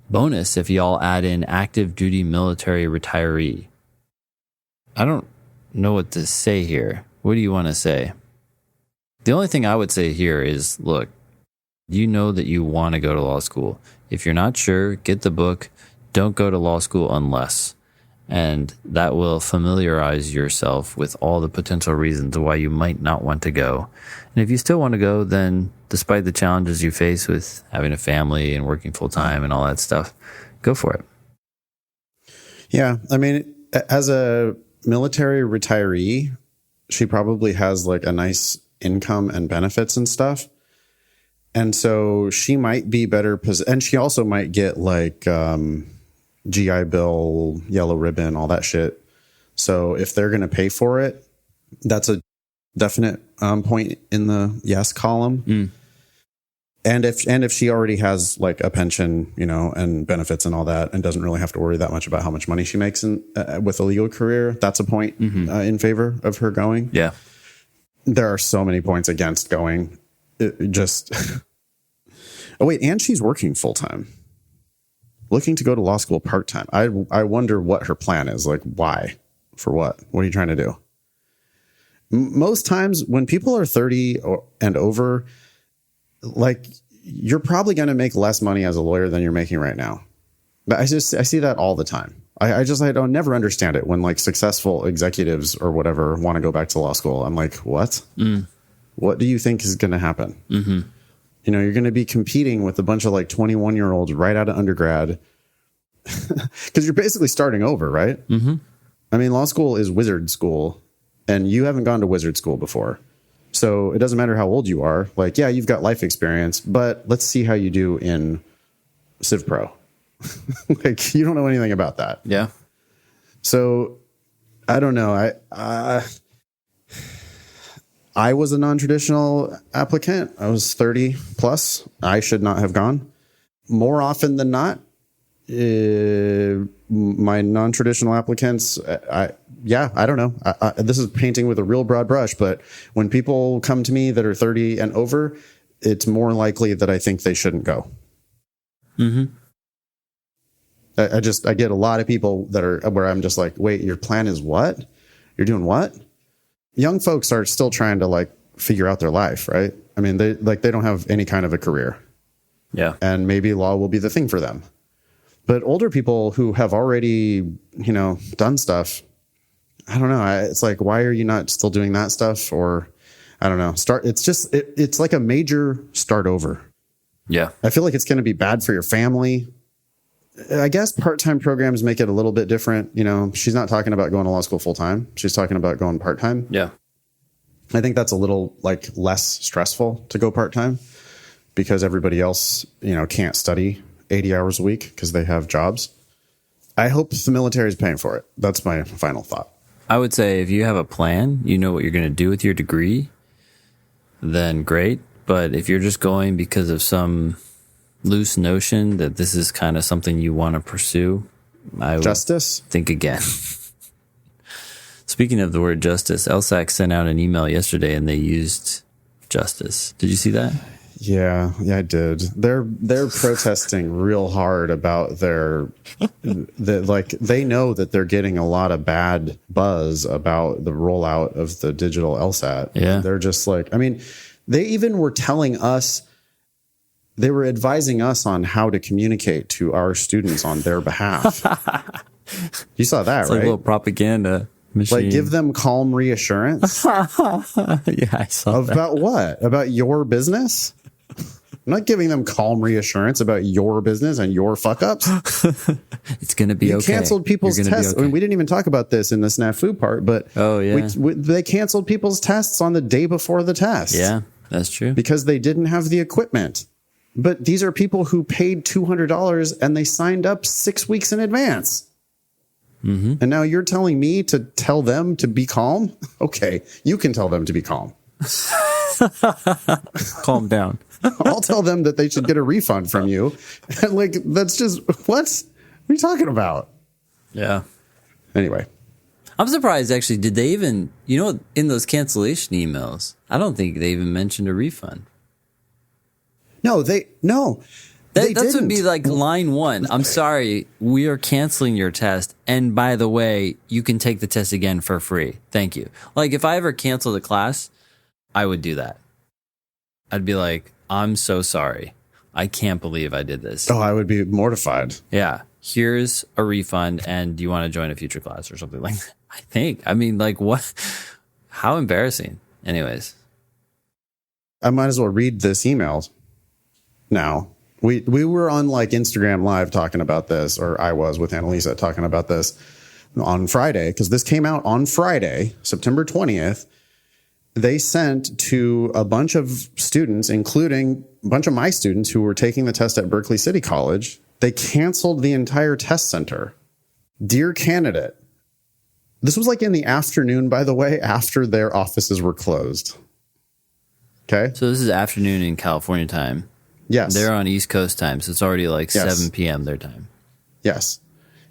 Bonus if y'all add in active duty military retiree. I don't know what to say here. What do you want to say? The only thing I would say here is, look, you know that you want to go to law school. If you're not sure, get the book. Don't go to law school unless. And that will familiarize yourself with all the potential reasons why you might not want to go. And if you still want to go, then despite the challenges you face with having a family and working full time and all that stuff, go for it. Yeah. I mean, as a military retiree, she probably has like a nice income and benefits and stuff. And so she might be better. And she also might get like, GI Bill, yellow ribbon, all that shit. So if they're going to pay for it, that's a definite point in the yes column. Mm. And if she already has like a pension, and benefits and all that, and doesn't really have to worry that much about how much money she makes with a legal career, that's a point in favor of her going. Yeah. There are so many points against going. Oh wait, and she's working full time. Looking to go to law school part-time. I wonder what her plan is. Like, why? For what? What are you trying to do? Most times when people are 30 and over, like, you're probably going to make less money as a lawyer than you're making right now. But I see that all the time. I don't never understand it when like successful executives or whatever want to go back to law school. I'm like, what? What do you think is going to happen? Mm-hmm. You're going to be competing with a bunch of like 21-year-olds right out of undergrad because you're basically starting over, right? Mm-hmm. I mean, law school is wizard school and you haven't gone to wizard school before. So it doesn't matter how old you are. Like, yeah, you've got life experience, but let's see how you do in Civ Pro. Like, you don't know anything about that. Yeah. So I don't know. I was a non-traditional applicant. I was 30 plus. I should not have gone. More often than not, my non-traditional applicants, I don't know. This is painting with a real broad brush, but when people come to me that are 30 and over, it's more likely that I think they shouldn't go. Mm-hmm. I get a lot of people that are where I'm just like, wait, your plan is what? You're doing what? Young folks are still trying to like figure out their life, right? I mean, they don't have any kind of a career. Yeah. And maybe law will be the thing for them. But older people who have already, done stuff, I don't know. It's like, why are you not still doing that stuff? Or I don't know. It's like a major start over. Yeah. I feel like it's going to be bad for your family. I guess part-time programs make it a little bit different. She's not talking about going to law school full-time. She's talking about going part-time. Yeah. I think that's a little like less stressful to go part-time because everybody else, can't study 80 hours a week because they have jobs. I hope the military is paying for it. That's my final thought. I would say if you have a plan, you know what you're going to do with your degree, then great. But if you're just going because of some loose notion that this is kind of something you want to pursue, I would Justice? think again. Speaking of the word justice, LSAC sent out an email yesterday and they used justice. Did you see that? Yeah, I did. They're protesting real hard about they know that they're getting a lot of bad buzz about the rollout of the digital LSAT. Yeah. They're just like, I mean, they even were telling us, they were advising us on how to communicate to our students on their behalf. You saw that, It's right? like a little propaganda machine. Like give them calm reassurance. Yeah, I saw that. About what? About your business? I'm not giving them calm reassurance about your business and your fuck ups. It's going to be okay. Canceled people's tests. Okay. I mean, we didn't even talk about this in the snafu part, but oh yeah, they canceled people's tests on the day before the test. Yeah, that's true. Because they didn't have the equipment. But these are people who paid $200 and they signed up 6 weeks in advance. Mm-hmm. And now you're telling me to tell them to be calm? Okay, you can tell them to be calm. Calm down. I'll tell them that they should get a refund from you. And like, that's just, what are you talking about? Yeah. Anyway. I'm surprised, actually. Did they even, in those cancellation emails, I don't think they even mentioned a refund. No. That would be like line one. I'm sorry, we are canceling your test. And by the way, you can take the test again for free. Thank you. Like if I ever canceled a class, I would do that. I'd be like, I'm so sorry. I can't believe I did this. Oh, I would be mortified. Yeah. Here's a refund. And do you want to join a future class or something like that? I mean, like what? How embarrassing. Anyways. I might as well read this email now. We were on like Instagram Live talking about this, or I was with Annalisa talking about this on Friday, because this came out on Friday, September 20th. They sent to a bunch of students, including a bunch of my students who were taking the test at Berkeley City College. They canceled the entire test center. Dear candidate, this was like in the afternoon, by the way, after their offices were closed. Okay. So this is afternoon in California time. Yes. They're on East Coast time, so it's already like 7 p.m. their time. Yes.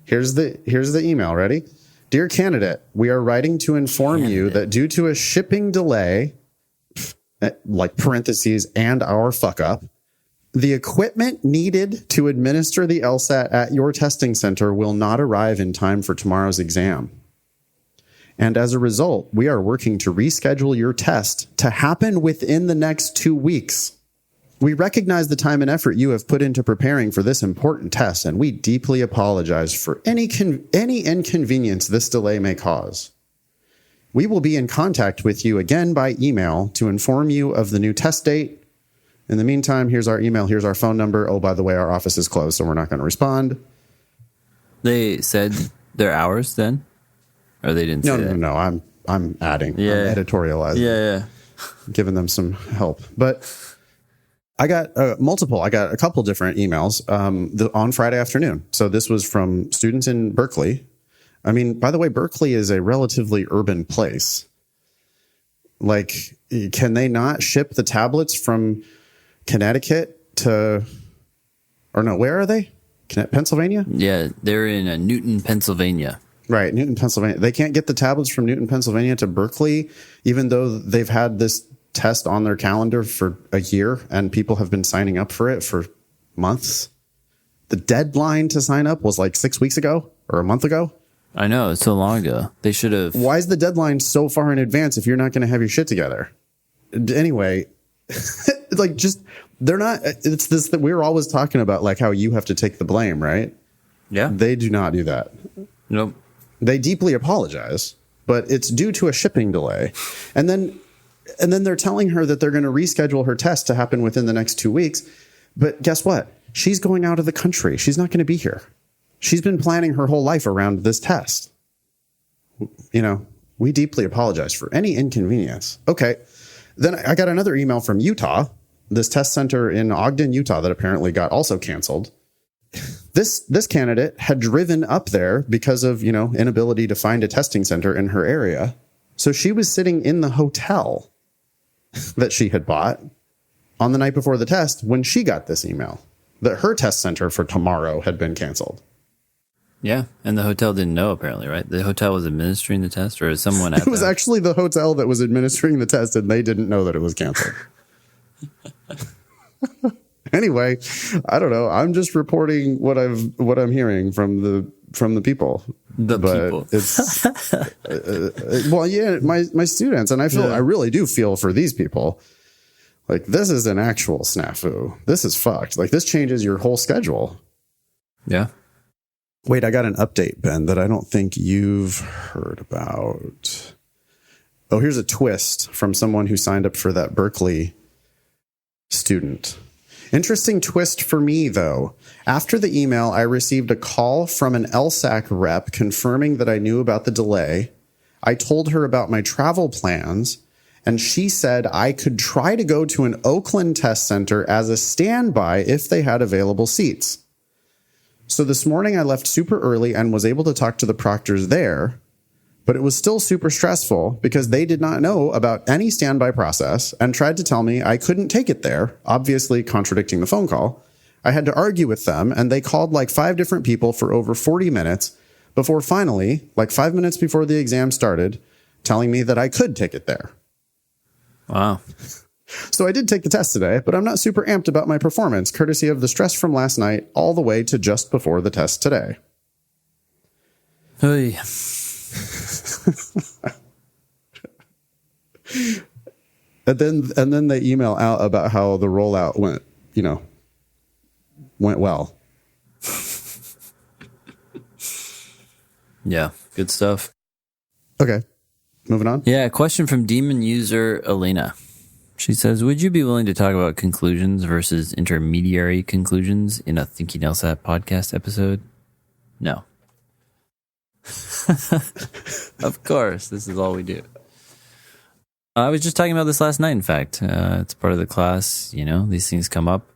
Here's the email. Ready? Dear candidate, we are writing to inform you that due to a shipping delay, like parentheses, and our fuck up, the equipment needed to administer the LSAT at your testing center will not arrive in time for tomorrow's exam. And as a result, we are working to reschedule your test to happen within the next 2 weeks. We recognize the time and effort you have put into preparing for this important test, and we deeply apologize for any inconvenience this delay may cause. We will be in contact with you again by email to inform you of the new test date. In the meantime, here's our email, here's our phone number. Oh, by the way, our office is closed, so we're not going to respond. They said their hours then? Or they didn't say that? No, I'm adding. Yeah. I'm editorializing. Yeah. Giving them some help. But I got I got a couple different emails on Friday afternoon. So this was from students in Berkeley. I mean, by the way, Berkeley is a relatively urban place. Like, can they not ship the tablets from Connecticut to, or no, where are they? Pennsylvania? Yeah, they're in Newton, Pennsylvania. Right, Newton, Pennsylvania. They can't get the tablets from Newton, Pennsylvania to Berkeley, even though they've had this test on their calendar for a year and people have been signing up for it for months. The deadline to sign up was like 6 weeks ago or a month ago. I know, it's so long ago. They should have. Why is the deadline so far in advance if you're not going to have your shit together? Anyway, like just, they're not, it's this that we're always talking about, like how you have to take the blame, right? Yeah. They do not do that. Nope. They deeply apologize, but it's due to a shipping delay. And then they're telling her that they're going to reschedule her test to happen within the next 2 weeks. But guess what? She's going out of the country. She's not going to be here. She's been planning her whole life around this test. You know, we deeply apologize for any inconvenience. Okay. Then I got another email from Utah, this test center in Ogden, Utah, that apparently got also canceled. This candidate had driven up there because of, inability to find a testing center in her area. So she was sitting in the hotel that she had bought on the night before the test when she got this email that her test center for tomorrow had been canceled. Yeah, and the hotel didn't know, apparently, right? The hotel was administering the test, or is someone at It was actually the hotel that was administering the test, and they didn't know that it was canceled. Anyway, I don't know. I'm just reporting what I'm hearing from the people. People. It's well, yeah, my students, and I really do feel for these people. Like, this is an actual snafu. This is fucked. Like, this changes your whole schedule. Yeah. Wait, I got an update, Ben, that I don't think you've heard about. Oh, here's a twist from someone who signed up for that Berkeley student. Interesting twist for me, though. After the email, I received a call from an LSAC rep confirming that I knew about the delay. I told her about my travel plans, and she said I could try to go to an Oakland test center as a standby if they had available seats. So this morning I left super early and was able to talk to the proctors there, but it was still super stressful because they did not know about any standby process and tried to tell me I couldn't take it there, obviously contradicting the phone call. I had to argue with them, and they called like 5 different people for over 40 minutes before finally, like 5 minutes before the exam started, telling me that I could take it there. Wow. So I did take the test today, but I'm not super amped about my performance, courtesy of the stress from last night all the way to just before the test today. Hey. And then they email out about how the rollout went well. Yeah, good stuff. Okay, moving on. Yeah, a question from demon user Elena. She says, would you be willing to talk about conclusions versus intermediary conclusions in a Thinking LSAT podcast episode? No. Of course, this is all we do. I was just talking about this last night, in fact. It's part of the class, these things come up.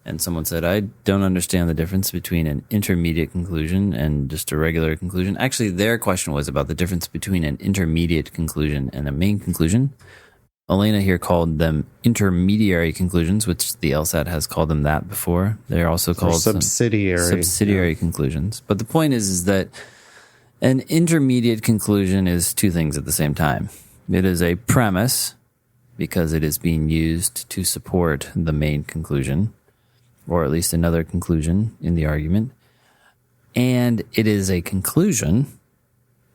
And someone said, I don't understand the difference between an intermediate conclusion and just a regular conclusion. Actually, their question was about the difference between an intermediate conclusion and a main conclusion. Elena here called them intermediary conclusions, which the LSAT has called them that before. They're also called subsidiary conclusions. But the point is that an intermediate conclusion is 2 things at the same time. It is a premise because it is being used to support the main conclusion, or at least another conclusion in the argument. And it is a conclusion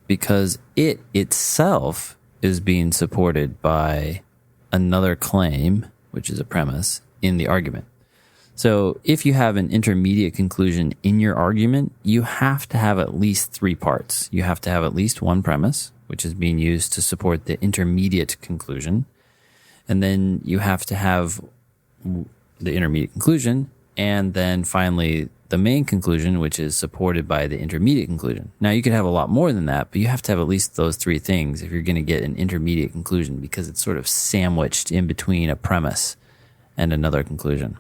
because it itself is being supported by another claim, which is a premise, in the argument. So if you have an intermediate conclusion in your argument, you have to have at least 3 parts. You have to have at least one premise, which is being used to support the intermediate conclusion. And then you have to have the intermediate conclusion, and then finally the main conclusion, which is supported by the intermediate conclusion. Now, you could have a lot more than that, but you have to have at least those 3 things if you're going to get an intermediate conclusion, because it's sort of sandwiched in between a premise and another conclusion.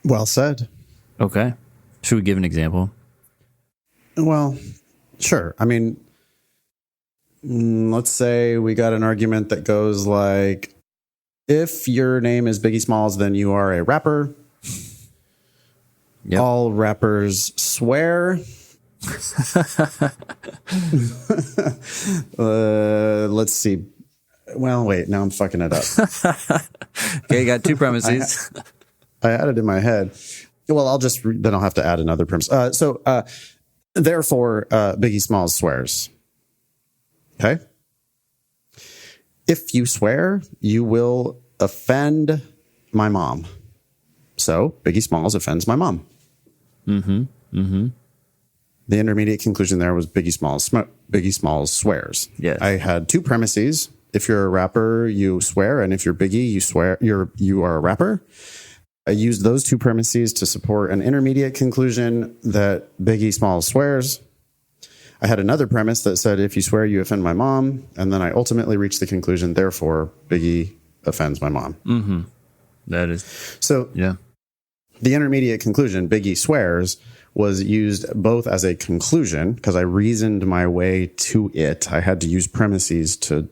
Well said. Okay. Should we give an example? Well, sure. I mean, let's say we got an argument that goes like, if your name is Biggie Smalls, then you are a rapper. Yep. All rappers swear. Let's see. Well, wait, now I'm fucking it up. Okay, you got 2 premises. I had it in my head. Well, then I'll have to add another premise. Therefore, Biggie Smalls swears. Okay. If you swear, you will offend my mom. So Biggie Smalls offends my mom. Mm-hmm. Mm-hmm. The intermediate conclusion there was Biggie Smalls swears. Yes. I had 2 premises. If you're a rapper, you swear, and if you're Biggie, you swear you are a rapper. I used those 2 premises to support an intermediate conclusion that Biggie Smalls swears. I had another premise that said, if you swear, you offend my mom. And then I ultimately reached the conclusion, therefore, Biggie offends my mom. Mm-hmm. That is. So, yeah. The intermediate conclusion, Biggie swears, was used both as a conclusion, because I reasoned my way to it. I had to use premises to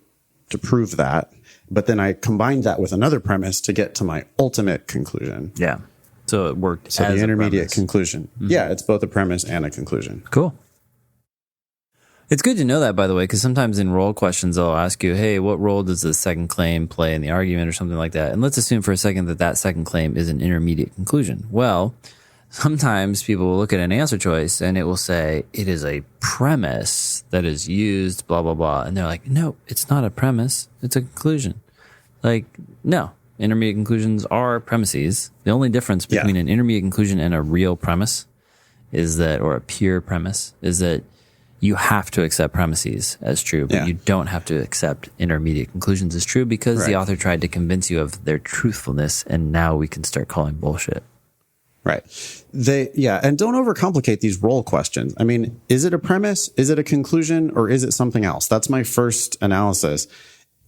prove that. But then I combined that with another premise to get to my ultimate conclusion. Yeah. So it worked So as the intermediate a premise. conclusion. Yeah, it's both a premise and a conclusion. Cool. It's good to know that, by the way, because sometimes in role questions, they'll ask you, hey, what role does the second claim play in the argument or something like that? And let's assume for a second that that second claim is an intermediate conclusion. Well, sometimes people will look at an answer choice and it will say it is a premise that is used, blah, blah, blah. And they're like, no, it's not a premise. It's a conclusion. Like, no, intermediate conclusions are premises. The only difference between an intermediate conclusion and a real premise is that, or a pure premise, is that you have to accept premises as true, but you don't have to accept intermediate conclusions as true because the author tried to convince you of their truthfulness, and now we can start calling bullshit. Right. And don't overcomplicate these role questions. I mean, is it a premise? Is it a conclusion? Or is it something else? That's my first analysis.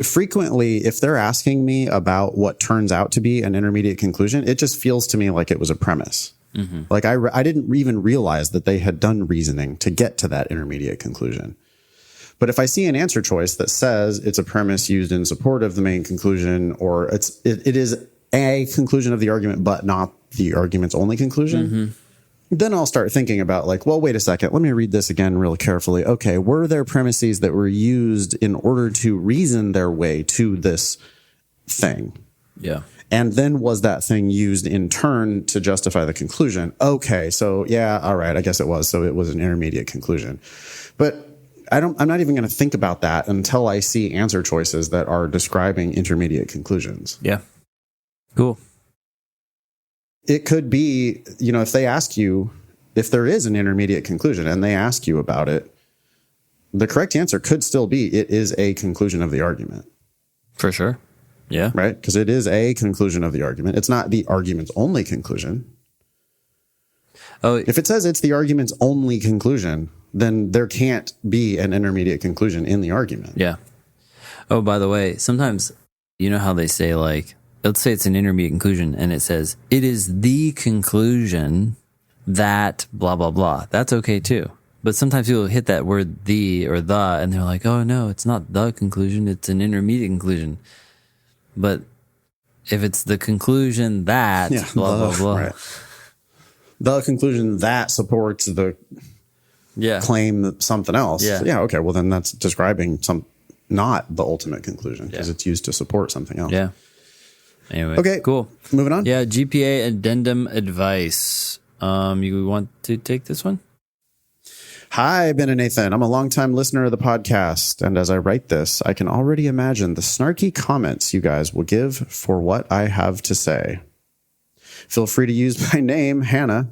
Frequently, if they're asking me about what turns out to be an intermediate conclusion, it just feels to me like it was a premise. Mm-hmm. Like I didn't even realize that they had done reasoning to get to that intermediate conclusion. But if I see an answer choice that says it's a premise used in support of the main conclusion, or it is a conclusion of the argument, but not the argument's only conclusion, then I'll start thinking about like, well, wait a second, let me read this again real carefully. Okay, were there premises that were used in order to reason their way to this thing? Yeah. And then was that thing used in turn to justify the conclusion? Okay, so yeah, all right, I guess it was. So it was an intermediate conclusion. But I'm not even going to think about that until I see answer choices that are describing intermediate conclusions. Yeah. Cool. It could be, if they ask you if there is an intermediate conclusion and they ask you about it, the correct answer could still be it is a conclusion of the argument. For sure. Yeah. Right? Because it is a conclusion of the argument. It's not the argument's only conclusion. Oh, if it says it's the argument's only conclusion, then there can't be an intermediate conclusion in the argument. Yeah. Oh, by the way, sometimes, you know how they say, like, let's say it's an intermediate conclusion and it says, it is the conclusion that blah, blah, blah. That's okay too. But sometimes people hit that word the or the and they're like, oh no, it's not the conclusion. It's an intermediate conclusion. But if it's the conclusion that blah, blah, blah. Right. The conclusion that supports the claim that something else. Yeah. Okay. Well, then that's describing not the ultimate conclusion because it's used to support something else. Yeah. Anyway. Okay. Cool. Moving on. Yeah. GPA addendum advice. You want to take this one? Hi, Ben and Nathan. I'm a longtime listener of the podcast, and as I write this, I can already imagine the snarky comments you guys will give for what I have to say. Feel free to use my name, Hannah,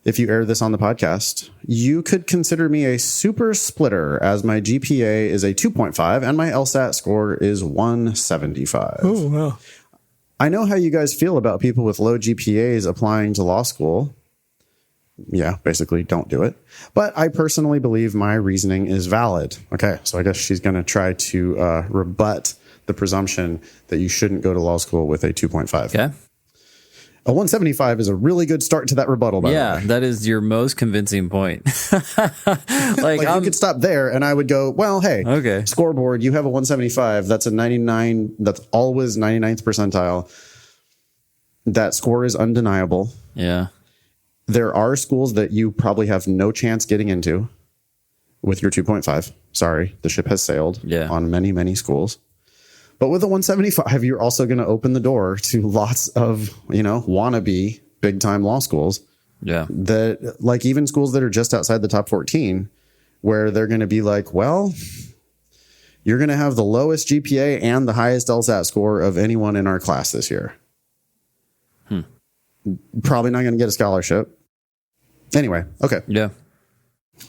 if you air this on the podcast. You could consider me a super splitter, as my GPA is a 2.5 and my LSAT score is 175. Oh, wow. I know how you guys feel about people with low GPAs applying to law school. Yeah, basically don't do it. But I personally believe my reasoning is valid. Okay, so I guess she's going to try to rebut the presumption that you shouldn't go to law school with a 2.5. Okay. A 175 is a really good start to that rebuttal, by the way. Yeah, that is your most convincing point. like you could stop there and I would go, well, hey, okay, scoreboard, you have a 175. That's a 99. That's always 99th percentile. That score is undeniable. Yeah. There are schools that you probably have no chance getting into with your 2.5. Sorry, the ship has sailed on many, many schools. But with a 175, you're also going to open the door to lots of, wannabe big time law schools. Yeah. That, like, even schools that are just outside the top 14, where they're going to be like, well, you're going to have the lowest GPA and the highest LSAT score of anyone in our class this year. Probably not going to get a scholarship. Anyway, okay. Yeah.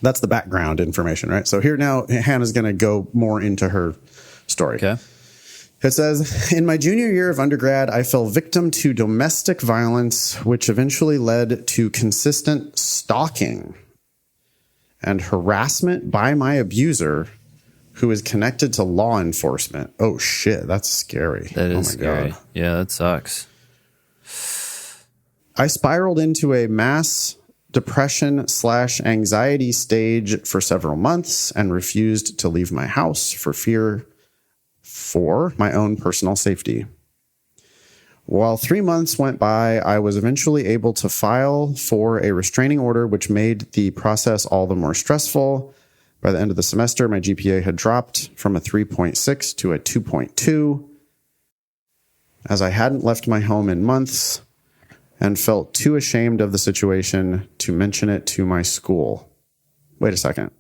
That's the background information, right? So here now, Hannah's going to go more into her story. Okay. It says, in my junior year of undergrad, I fell victim to domestic violence, which eventually led to consistent stalking and harassment by my abuser, who is connected to law enforcement. Oh, shit. That's scary. That is scary. God. Yeah, that sucks. I spiraled into a mass depression/anxiety stage for several months and refused to leave my house for fear for my own personal safety. While 3 months went by, I was eventually able to file for a restraining order, which made the process all the more stressful. By the end of the semester, my GPA had dropped from a 3.6 to a 2.2, as I hadn't left my home in months and felt too ashamed of the situation to mention it to my school. Wait a second.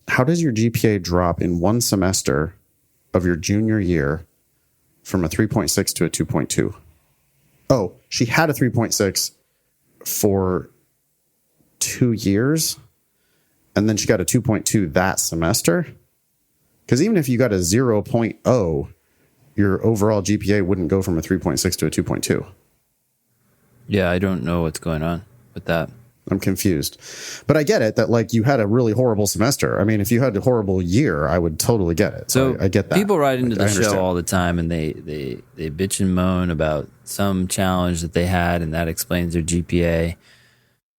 How does your GPA drop in one semester of your junior year from a 3.6 to a 2.2? Oh, she had a 3.6 for 2 years, and then she got a 2.2 that semester? Because even if you got a 0.0, your overall GPA wouldn't go from a 3.6 to a 2.2. Yeah, I don't know what's going on with that. I'm confused. But I get it that, like, you had a really horrible semester. I mean, if you had a horrible year, I would totally get it. So I get that. People write into I the show understand. all the time, and they bitch and moan about some challenge that they had, and that explains their GPA.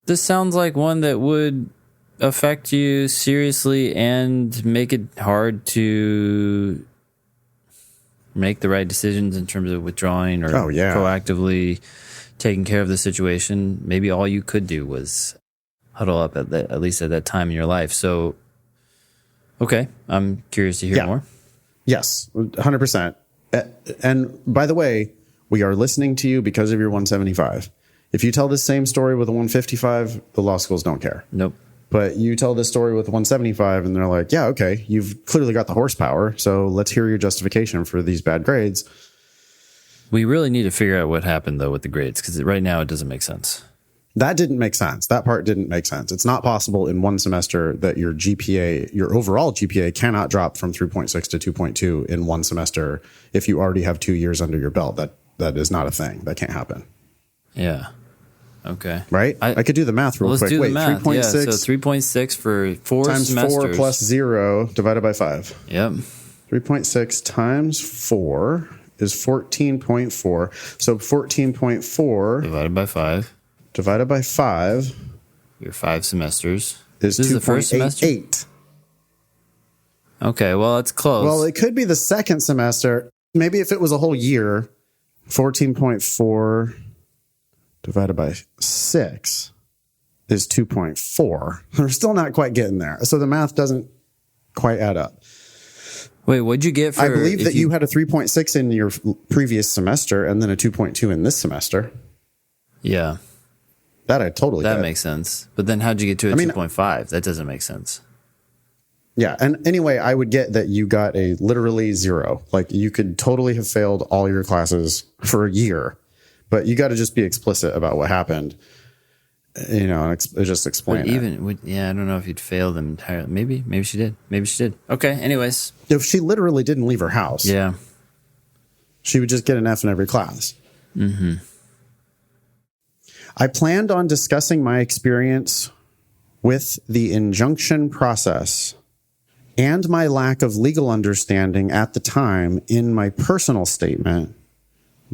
This sounds like one that would affect you seriously and make it hard to make the right decisions in terms of withdrawing or proactively taking care of the situation. Maybe all you could do was huddle up at least at that time in your life. So, okay, I'm curious to hear more. Yes, 100%. And by the way, we are listening to you because of your 175. If you tell the same story with a 155, the law schools don't care. Nope. But you tell this story with 175 and they're like, yeah, okay, you've clearly got the horsepower, so let's hear your justification for these bad grades. We really need to figure out what happened, though, with the grades, because right now it doesn't make sense. That didn't make sense. That part didn't make sense. It's not possible in one semester that your GPA, your overall GPA, cannot drop from 3.6 to 2.2 in one semester if you already have 2 years under your belt. That is not a thing. That can't happen. Yeah. Okay. Right? I could do the math real quick. Let's do the math. 3.6 yeah, so 3.6 for 4 times semesters. 4 plus 0 divided by 5. Yep. 3.6 times 4 is 14.4. So 14.4 divided by 5. Divided by 5. Your 5 semesters. Is this 2. the first semester? 8. Okay, well, it's close. Well, it could be the second semester. Maybe if it was a whole year, 14.4 divided by 6 is 2.4. We're still not quite getting there. So the math doesn't quite add up. Wait, what'd you get for... I believe that you had a 3.6 in your previous semester and then a 2.2 in this semester. Yeah. That I totally That get. makes sense. But then how'd you get to a 2.5? That doesn't make sense. Yeah. And anyway, I would get that you got a literally 0. Like, you could totally have failed all your classes for a year, but you got to just be explicit about what happened, you know, and just explain it. Yeah, I don't know if you'd fail them entirely. Maybe she did. Maybe she did. Okay. Anyways. If she literally didn't leave her house. Yeah. She would just get an F in every class. Mm-hmm. I planned on discussing my experience with the injunction process and my lack of legal understanding at the time in my personal statement,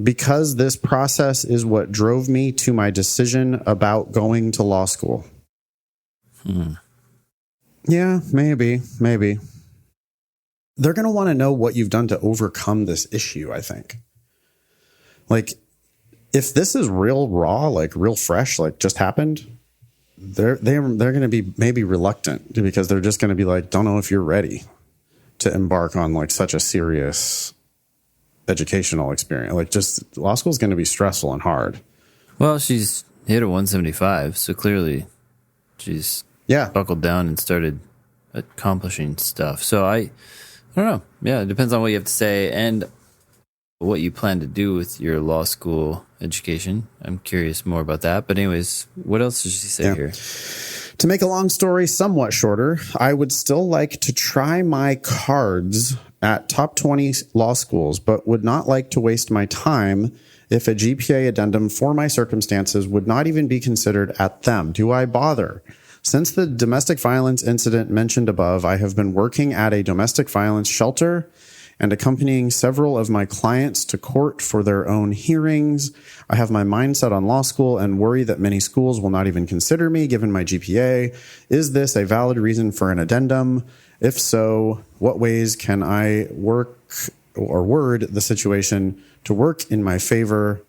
because this process is what drove me to my decision about going to law school. Yeah, maybe. They're going to want to know what you've done to overcome this issue, I think. Like, if this is real raw, like real fresh, like just happened, they're going to be maybe reluctant because they're just going to be like, don't know if you're ready to embark on like such a serious educational experience. Like, just law school is going to be stressful and hard. Well, she's hit a 175, so clearly she's buckled down and started accomplishing stuff. So I don't know. Yeah, it depends on what you have to say and what you plan to do with your law school education. I'm curious more about that. But anyways, what else does she say here? To make a long story somewhat shorter, I would still like to try my cards at top 20 law schools, but would not like to waste my time if a GPA addendum for my circumstances would not even be considered at them. Do I bother? Since the domestic violence incident mentioned above, I have been working at a domestic violence shelter and accompanying several of my clients to court for their own hearings. I have my mind set on law school and worry that many schools will not even consider me given my GPA. Is this a valid reason for an addendum? If so, what ways can I work or word the situation to work in my favor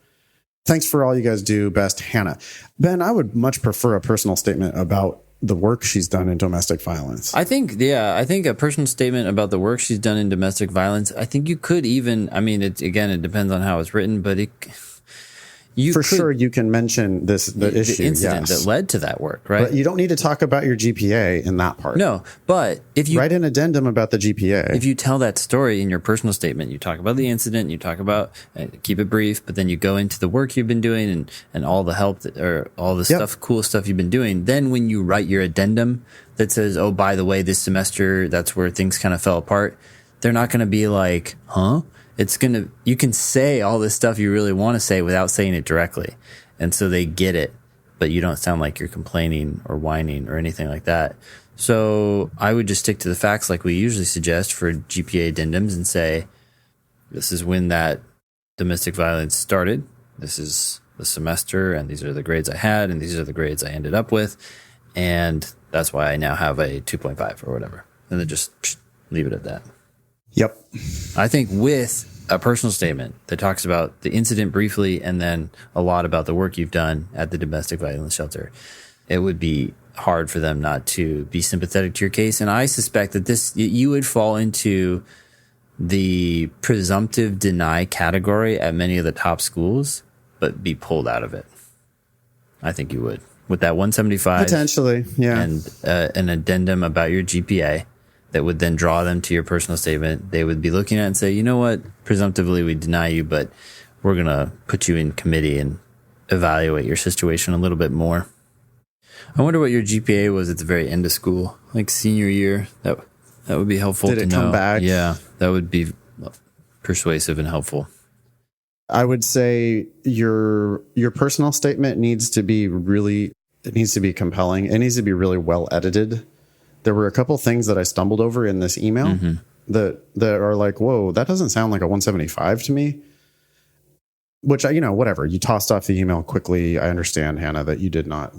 Thanks for all you guys do. Best, Hannah. Ben, I would much prefer a personal statement about the work she's done in domestic violence. I think a personal statement about the work she's done in domestic violence. I think you could even, I mean, it depends on how it's written, but sure you can mention the issue, incident that led to that work, right? But you don't need to talk about your GPA in that part. No, but if you write an addendum about the GPA, if you tell that story in your personal statement, you talk about the incident, you talk about keep it brief, but then you go into the work you've been doing and all the help or all the stuff, cool stuff you've been doing. Then when you write your addendum that says, "Oh, by the way, this semester that's where things kind of fell apart," they're not going to be like, "Huh?" You can say all this stuff you really want to say without saying it directly. And so they get it, but you don't sound like you're complaining or whining or anything like that. So I would just stick to the facts like we usually suggest for GPA addendums and say, this is when that domestic violence started. This is the semester, and these are the grades I had, and these are the grades I ended up with. And that's why I now have a 2.5 or whatever. And then just leave it at that. Yep. I think with a personal statement that talks about the incident briefly and then a lot about the work you've done at the domestic violence shelter, it would be hard for them not to be sympathetic to your case. And I suspect that you would fall into the presumptive deny category at many of the top schools, but be pulled out of it. I think you would. With that 175. Potentially, yeah. And an addendum about your GPA. That would then draw them to your personal statement. They would be looking at it and say, you know what, presumptively we deny you, but we're going to put you in committee and evaluate your situation a little bit more. I wonder what your GPA was at the very end of school, like senior year. That would be helpful to know. Did it come back? Yeah, that would be persuasive and helpful. I would say your personal statement needs to be compelling. It needs to be really well edited. There were a couple things that I stumbled over in this email that are like, whoa, that doesn't sound like a 175 to me. Which, whatever. You tossed off the email quickly. I understand, Hannah, that you did not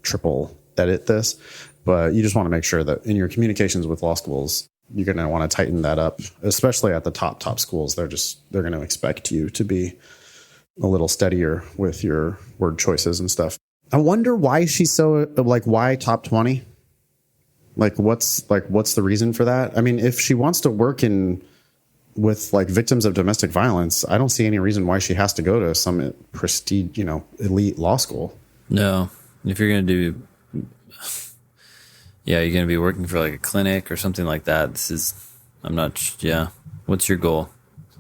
triple edit this. But you just want to make sure that in your communications with law schools, you're going to want to tighten that up, especially at the top schools. They're going to expect you to be a little steadier with your word choices and stuff. I wonder why she's so why top 20? What's the reason for that? I mean, if she wants to work with victims of domestic violence, I don't see any reason why she has to go to some prestige, elite law school. No, if you're going to you're going to be working for a clinic or something like that. What's your goal?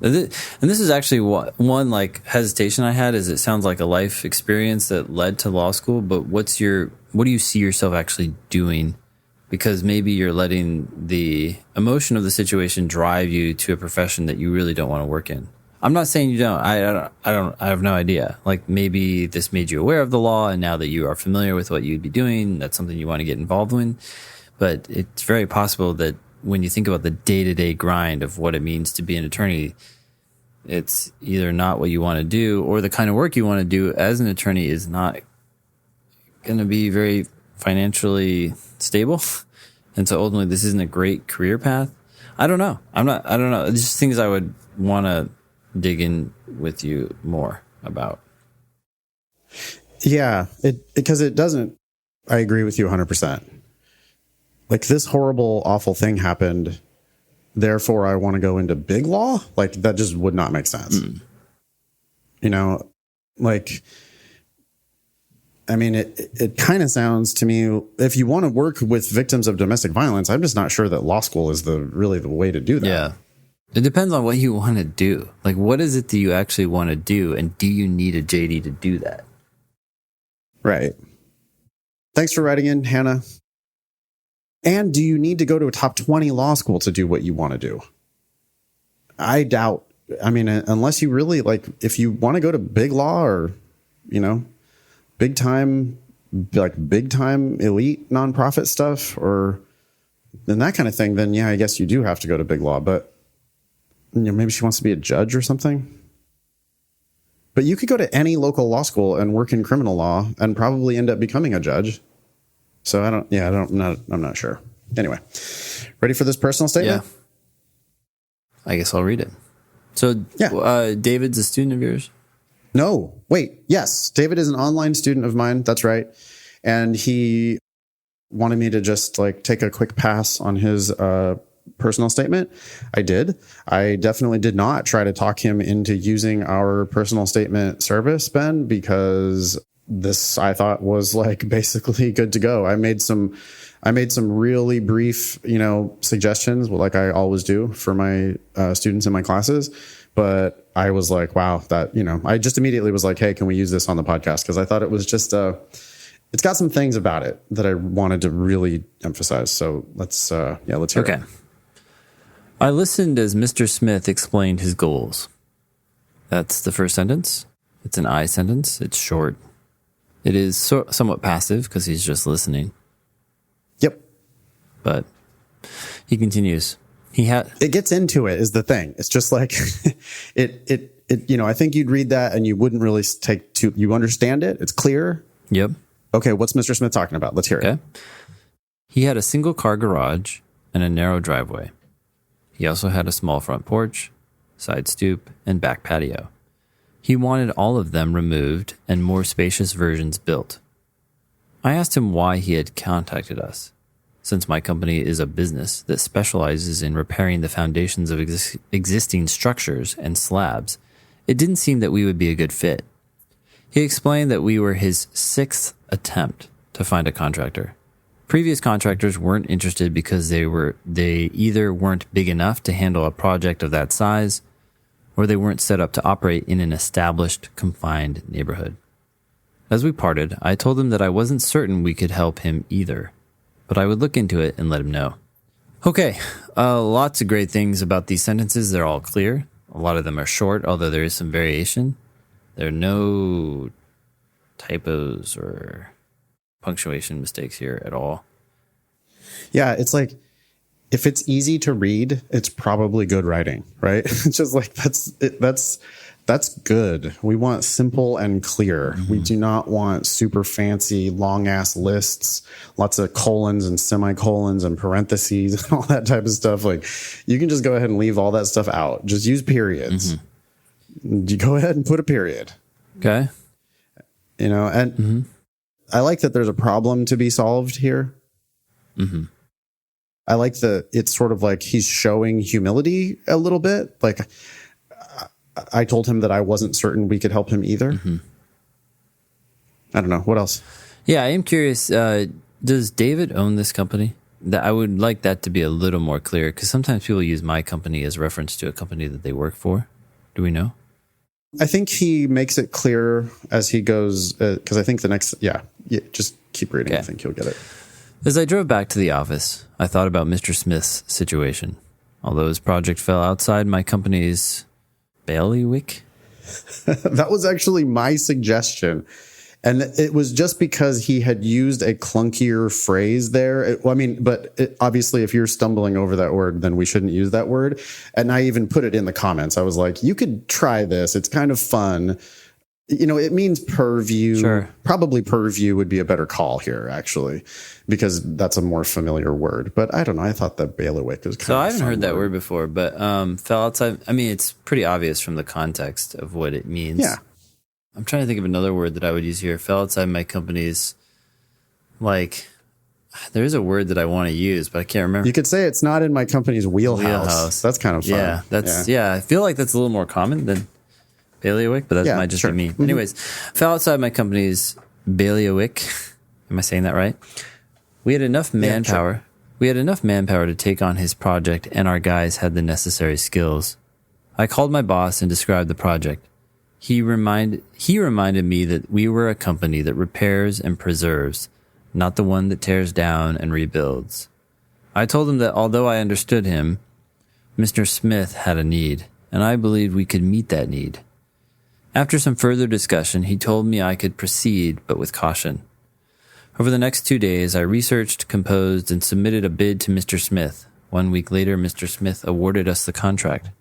And this is actually one hesitation I had is it sounds like a life experience that led to law school, but what do you see yourself actually doing? Because maybe you're letting the emotion of the situation drive you to a profession that you really don't want to work in. I'm not saying you don't. I have no idea. Maybe this made you aware of the law, and now that you are familiar with what you'd be doing, that's something you want to get involved in. But it's very possible that when you think about the day-to-day grind of what it means to be an attorney, it's either not what you want to do, or the kind of work you want to do as an attorney is not going to be very financially stable. And so ultimately this isn't a great career path. I don't know. I don't know. It's just things I would want to dig in with you more about. Yeah, because it doesn't, I agree with you 100%. This horrible, awful thing happened. Therefore I want to go into big law. That just would not make sense. I mean, it kind of sounds to me, if you want to work with victims of domestic violence, I'm just not sure that law school is really the way to do that. Yeah. It depends on what you want to do. What is it that you actually want to do? And do you need a JD to do that? Right. Thanks for writing in, Hannah. And do you need to go to a top 20 law school to do what you want to do? I doubt. I mean, unless you really if you want to go to big law or, big time elite nonprofit stuff or then that kind of thing, then yeah, I guess you do have to go to big law, but maybe she wants to be a judge or something. But you could go to any local law school and work in criminal law and probably end up becoming a judge. So I'm not sure. Anyway, ready for this personal statement? Yeah. I guess I'll read it. So, yeah. David's a student of yours? No, wait. Yes. David is an online student of mine. That's right. And he wanted me to just like take a quick pass on his personal statement. I did. I definitely did not try to talk him into using our personal statement service, Ben, because this I thought was like basically good to go. I made some really brief, suggestions, like I always do for my students in my classes. But I was like, wow, that, I just immediately was like, hey, can we use this on the podcast? Because I thought it was just, it's got some things about it that I wanted to really emphasize. So let's hear it. Okay. I listened as Mr. Smith explained his goals. That's the first sentence. It's an I sentence. It's short. It is somewhat passive because he's just listening. Yep. But he continues. It gets into it is the thing. It's just like I think you'd read that and you wouldn't really you understand it. It's clear. Yep. Okay. What's Mr. Smith talking about? Let's hear it. He had a single car garage and a narrow driveway. He also had a small front porch, side stoop, and back patio. He wanted all of them removed and more spacious versions built. I asked him why he had contacted us. Since my company is a business that specializes in repairing the foundations of existing structures and slabs, it didn't seem that we would be a good fit. He explained that we were his 6th attempt to find a contractor. Previous contractors weren't interested because they either weren't big enough to handle a project of that size, or they weren't set up to operate in an established, confined neighborhood. As we parted, I told him that I wasn't certain we could help him either, but I would look into it and let him know. Okay, lots of great things about these sentences. They're all clear. A lot of them are short, although there is some variation. There are no typos or punctuation mistakes here at all. Yeah, it's like, if it's easy to read, it's probably good writing, right? It's just like, that's good. We want simple and clear. Mm-hmm. We do not want super fancy, long ass lists, lots of colons and semicolons and parentheses and all that type of stuff. Like, you can just go ahead and leave all that stuff out. Just use periods. Mm-hmm. You go ahead and put a period. Okay. And I like that there's a problem to be solved here. Mm-hmm. I like it's sort of like he's showing humility a little bit. Like, I told him that I wasn't certain we could help him either. Mm-hmm. I don't know. What else? Yeah, I am curious. Does David own this company? I would like that to be a little more clear, because sometimes people use my company as reference to a company that they work for. Do we know? I think he makes it clear as he goes, because I think just keep reading. Okay. I think you'll get it. As I drove back to the office, I thought about Mr. Smith's situation. Although his project fell outside my company's bailiwick. That was actually my suggestion. And it was just because he had used a clunkier phrase there. Obviously, if you're stumbling over that word, then we shouldn't use that word. And I even put it in the comments. I was like, you could try this. It's kind of fun. It means purview. Sure. Probably purview would be a better call here, actually, because that's a more familiar word. But I don't know. I thought that bailiwick was kind of So I haven't heard that word before, but fell outside. I mean, it's pretty obvious from the context of what it means. Yeah. I'm trying to think of another word that I would use here. Fell outside my company's, like, there's a word that I want to use, but I can't remember. You could say it's not in my company's wheelhouse. That's kind of fun. Yeah, I feel like that's a little more common than bailiwick, but that might just be me. Mm-hmm. Anyways, fell outside my company's bailiwick. Am I saying that right? We had enough manpower. Yeah, sure. We had enough manpower to take on his project, and our guys had the necessary skills. I called my boss and described the project. He reminded me that we were a company that repairs and preserves, not the one that tears down and rebuilds. I told him that although I understood him, Mr. Smith had a need, and I believed we could meet that need. After some further discussion, he told me I could proceed, but with caution. Over the next 2 days, I researched, composed, and submitted a bid to Mr. Smith. 1 week later, Mr. Smith awarded us the contract.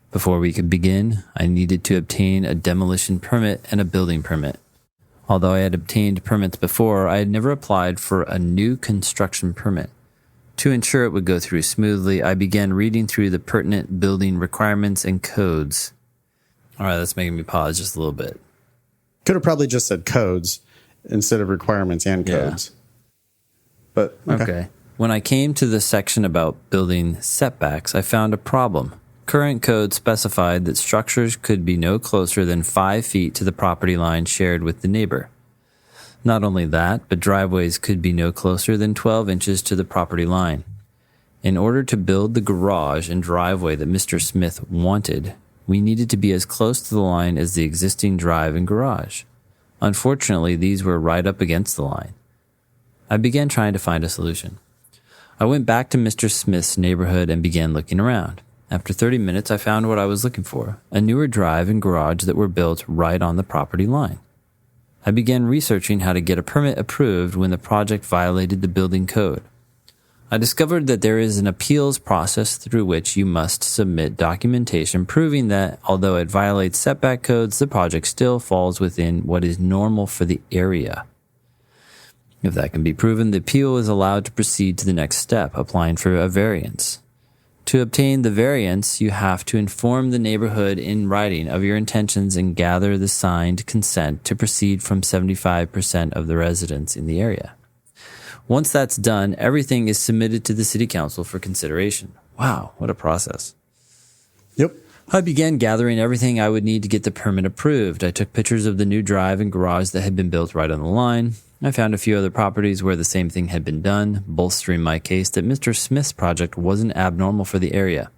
Before we could begin, I needed to obtain a demolition permit and a building permit. Although I had obtained permits before, I had never applied for a new construction permit. To ensure it would go through smoothly, I began reading through the pertinent building requirements and codes. All right, that's making me pause just a little bit. Could have probably just said codes instead of requirements and codes. But okay. When I came to the section about building setbacks, I found a problem. Current code specified that structures could be no closer than 5 feet to the property line shared with the neighbor. Not only that, but driveways could be no closer than 12 inches to the property line. In order to build the garage and driveway that Mr. Smith wanted, we needed to be as close to the line as the existing drive and garage. Unfortunately, these were right up against the line. I began trying to find a solution. I went back to Mr. Smith's neighborhood and began looking around. After 30 minutes, I found what I was looking for, a newer drive and garage that were built right on the property line. I began researching how to get a permit approved when the project violated the building code. I discovered that there is an appeals process through which you must submit documentation proving that, although it violates setback codes, the project still falls within what is normal for the area. If that can be proven, the appeal is allowed to proceed to the next step, applying for a variance. To obtain the variance, you have to inform the neighborhood in writing of your intentions and gather the signed consent to proceed from 75% of the residents in the area. Once that's done, everything is submitted to the city council for consideration. Wow, what a process. Yep. I began gathering everything I would need to get the permit approved. I took pictures of the new drive and garage that had been built right on the line. I found a few other properties where the same thing had been done, bolstering my case that Mr. Smith's project wasn't abnormal for the area.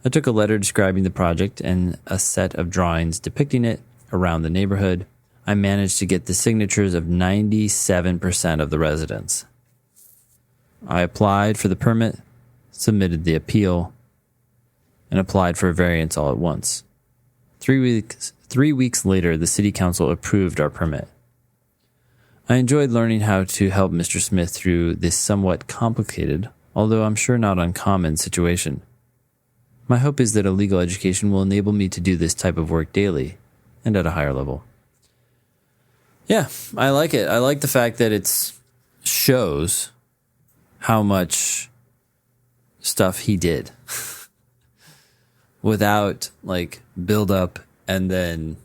I took a letter describing the project and a set of drawings depicting it around the neighborhood. I managed to get the signatures of 97% of the residents. I applied for the permit, submitted the appeal, and applied for a variance all at once. 3 weeks later, the city council approved our permit. I enjoyed learning how to help Mr. Smith through this somewhat complicated, although I'm sure not uncommon, situation. My hope is that a legal education will enable me to do this type of work daily and at a higher level. Yeah, I like it. I like the fact that it shows how much stuff he did without like build up and then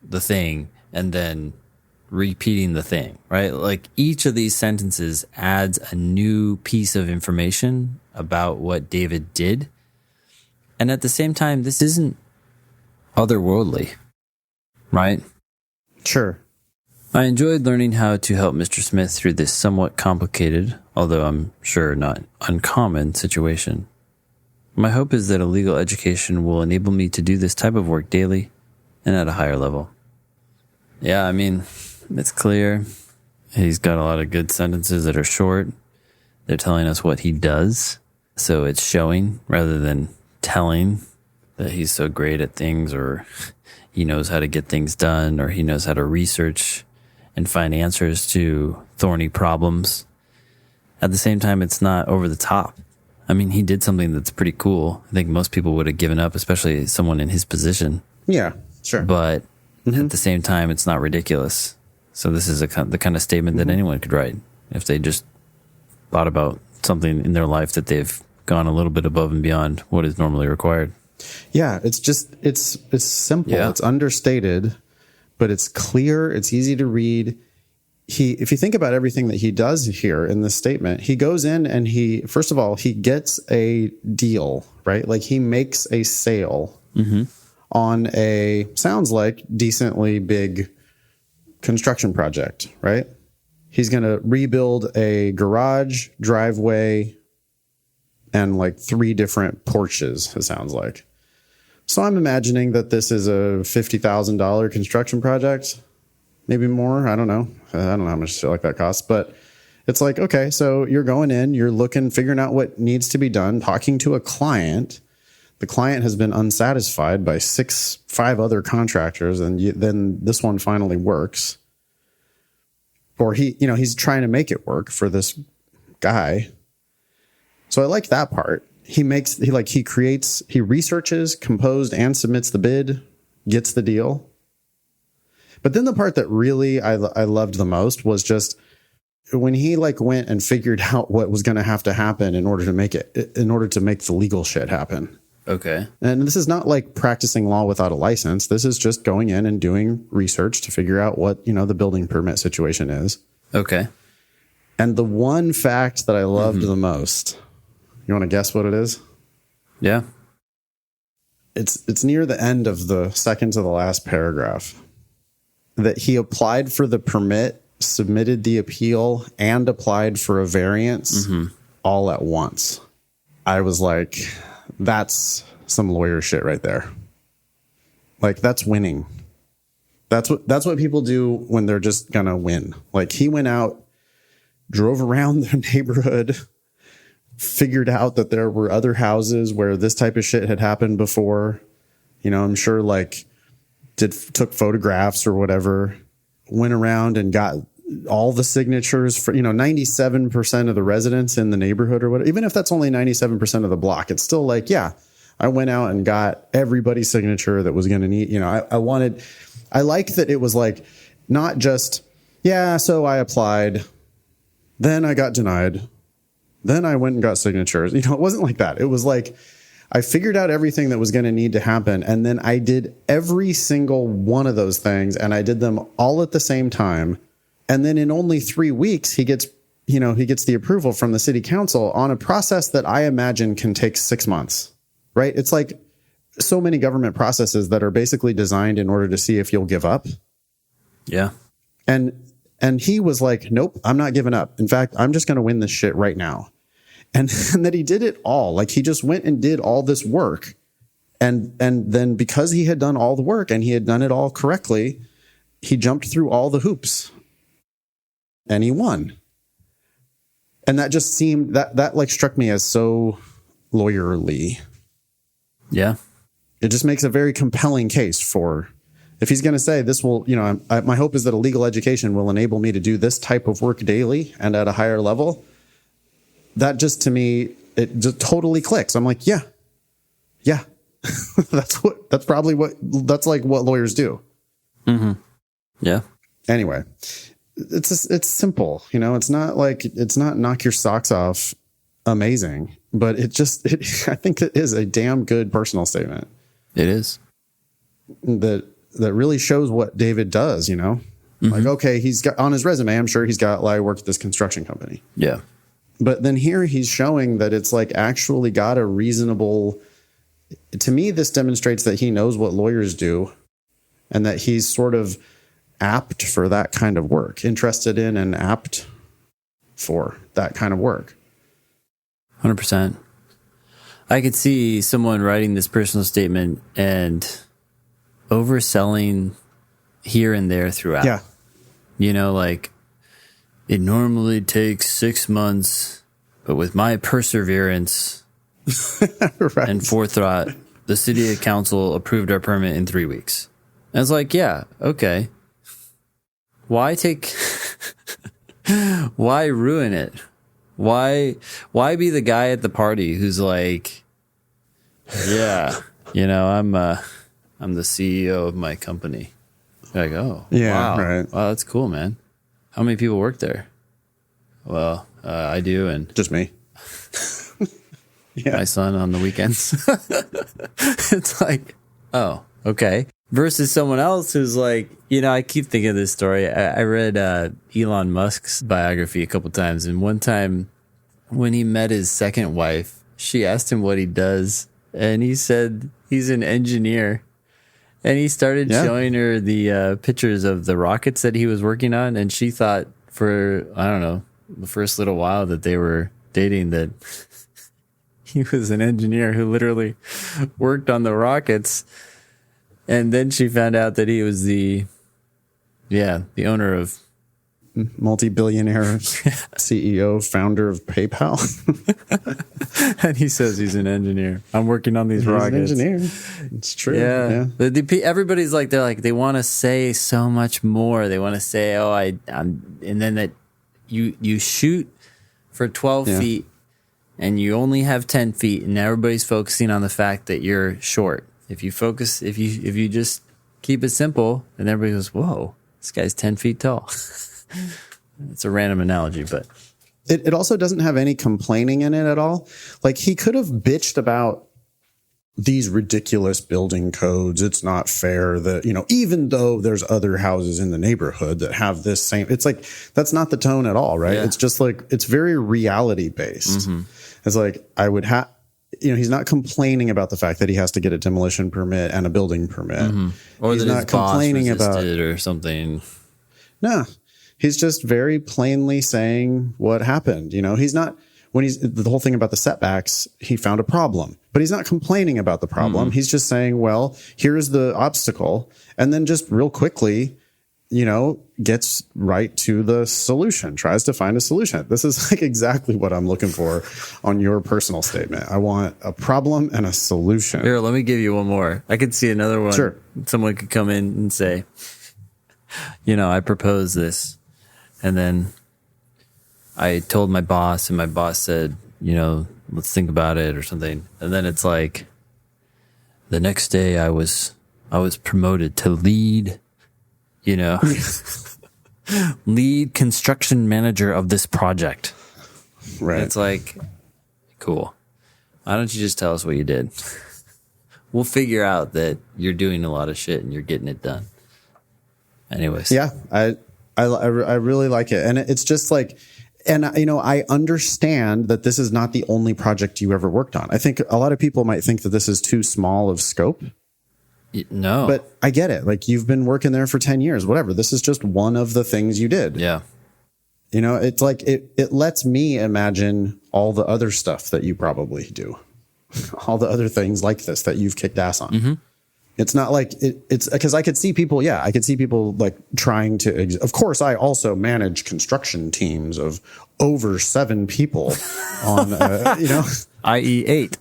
the thing and then repeating the thing, right? Like each of these sentences adds a new piece of information about what David did. And at the same time, this isn't otherworldly, right? Sure. I enjoyed learning how to help Mr. Smith through this somewhat complicated, although I'm sure not uncommon, situation. My hope is that a legal education will enable me to do this type of work daily and at a higher level. Yeah, I mean, it's clear. He's got a lot of good sentences that are short. They're telling us what he does. So it's showing rather than telling that he's so great at things, or he knows how to get things done, or he knows how to research and find answers to thorny problems. At the same time, it's not over the top. I mean, he did something that's pretty cool. I think most people would have given up, especially someone in his position. Yeah, sure. But at the same time, it's not ridiculous. So this is the kind of statement that anyone could write if they just thought about something in their life that they've gone a little bit above and beyond what is normally required. Yeah, it's simple. Yeah. It's understated, but it's clear. It's easy to read. If you think about everything that he does here in this statement, he goes in and first of all, he gets a deal, right? Like he makes a sale on sounds like decently big construction project, right? He's going to rebuild a garage, driveway, and like 3 different porches, it sounds like. So I'm imagining that this is a $50,000 construction project, maybe more. I don't know. I don't know how much shit like that costs, but it's like, okay, so you're going in, you're looking, figuring out what needs to be done, talking to a client. The client has been unsatisfied by 5 other contractors, and then this one finally works. Or he's trying to make it work for this guy. So I like that part. He researches, composed, and submits the bid, gets the deal. But then the part that really I loved the most was just when he went and figured out what was going to have to happen in order to make the legal shit happen. Okay. And this is not like practicing law without a license. This is just going in and doing research to figure out what, the building permit situation is. Okay. And the one fact that I loved the most, you want to guess what it is? Yeah. It's near the end of the second to the last paragraph, that he applied for the permit, submitted the appeal, and applied for a variance all at once. I was like, that's some lawyer shit right there. Like, that's winning. That's what people do when they're just gonna win. Like, he went out, drove around the neighborhood, figured out that there were other houses where this type of shit had happened before. I'm sure took photographs or whatever, went around and got all the signatures for, 97% of the residents in the neighborhood or whatever. Even if that's only 97% of the block, it's still like, yeah, I went out and got everybody's signature that was going to need, I like that it was like, not just, yeah, so I applied, then I got denied, then I went and got signatures. It wasn't like that. It was like, I figured out everything that was going to need to happen. And then I did every single one of those things, and I did them all at the same time. And then in only 3 weeks, he gets the approval from the city council on a process that I imagine can take 6 months, right? It's like so many government processes that are basically designed in order to see if you'll give up. Yeah. And he was like, nope, I'm not giving up. In fact, I'm just going to win this shit right now. And that he did it all. Like, he just went and did all this work. And then because he had done all the work and he had done it all correctly, he jumped through all the hoops and he won. And that just seemed that like struck me as so lawyerly. Yeah. It just makes a very compelling case for, if he's going to say this will, my hope is that a legal education will enable me to do this type of work daily and at a higher level. That just, to me, it just totally clicks. I'm like, yeah. that's like what lawyers do. Mm-hmm. Yeah. Anyway, it's simple. It's not knock your socks off amazing, but I think it is a damn good personal statement. It is. That really shows what David does, Like, okay, he's got on his resume, I'm sure he's got, I worked at this construction company. Yeah. But then here he's showing that it's like actually got a reasonable, to me, this demonstrates that he knows what lawyers do and that he's sort of apt for that kind of work, interested in and apt for that kind of work. 100%. I could see someone writing this personal statement and overselling here and there throughout. Yeah. Like, it normally takes 6 months, but with my perseverance right. and forethought, the city council approved our permit in 3 weeks. And it's like, yeah, okay. Why ruin it? Why be the guy at the party who's like, yeah, I'm the CEO of my company. Like, oh, yeah, wow. Right. Wow, that's cool, man. How many people work there? Well, I do, and just me. my son on the weekends. It's like, oh, okay. Versus someone else who's like, I keep thinking of this story. I read Elon Musk's biography a couple times, and one time when he met his second wife, she asked him what he does, and he said he's an engineer. And he started showing her the pictures of the rockets that he was working on. And she thought for, I don't know, the first little while that they were dating that he was an engineer who literally worked on the rockets. And then she found out that he was the owner of multi-billionaire CEO, founder of PayPal. And he says he's an engineer. I'm working on these rockets. An engineer. It's true. Yeah. Everybody's like, they want to say so much more. They want to say, oh, I'm, and then that you shoot for 12 feet and you only have 10 feet, and everybody's focusing on the fact that you're short. If you just keep it simple, and everybody goes, whoa, this guy's 10 feet tall. It's a random analogy, but it also doesn't have any complaining in it at all. Like, he could have bitched about these ridiculous building codes. It's not fair that, even though there's other houses in the neighborhood that have this same, it's like, that's not the tone at all, right? Yeah. It's just like, it's very reality based. It's like, I would have, he's not complaining about the fact that he has to get a demolition permit and a building permit. Or he's that not his boss complaining about resisted or something. No, he's just very plainly saying what happened. He's not, when he's the whole thing about the setbacks, he found a problem, but he's not complaining about the problem. He's just saying, well, here's the obstacle. And then just real quickly, gets right to the solution, tries to find a solution. This is like exactly what I'm looking for on your personal statement. I want a problem and a solution. Here, let me give you one more. I could see another one. Sure. Someone could come in and say, I proposed this, and then I told my boss, and my boss said, let's think about it or something. And then it's like, the next day I was promoted to lead, lead construction manager of this project. Right. And it's like, cool. Why don't you just tell us what you did? We'll figure out that you're doing a lot of shit and you're getting it done. Anyways. Yeah, I really like it. And it's just like, and I understand that this is not the only project you ever worked on. I think a lot of people might think that this is too small of scope. No. But I get it. Like, you've been working there for 10 years, whatever. This is just one of the things you did. Yeah. It's like, it lets me imagine all the other stuff that you probably do. All the other things like this that you've kicked ass on. It's not like it's because I could see people like trying to, of course, I also manage construction teams of over 7 people on, i.e. 8.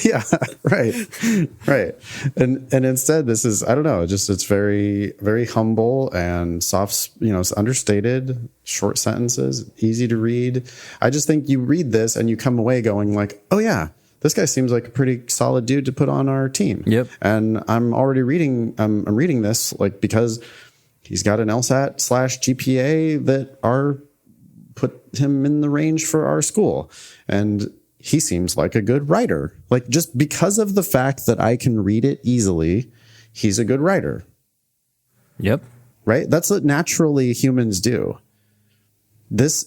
Yeah, right. And instead, this is, I don't know, it's very, very humble and soft, it's understated, short sentences, easy to read. I just think you read this and you come away going like, oh yeah, this guy seems like a pretty solid dude to put on our team. Yep. And I'm already reading, I'm reading this like because he's got an LSAT / GPA that put him in the range for our school. And he seems like a good writer. Like, just because of the fact that I can read it easily, he's a good writer. Yep. Right? That's what naturally humans do. This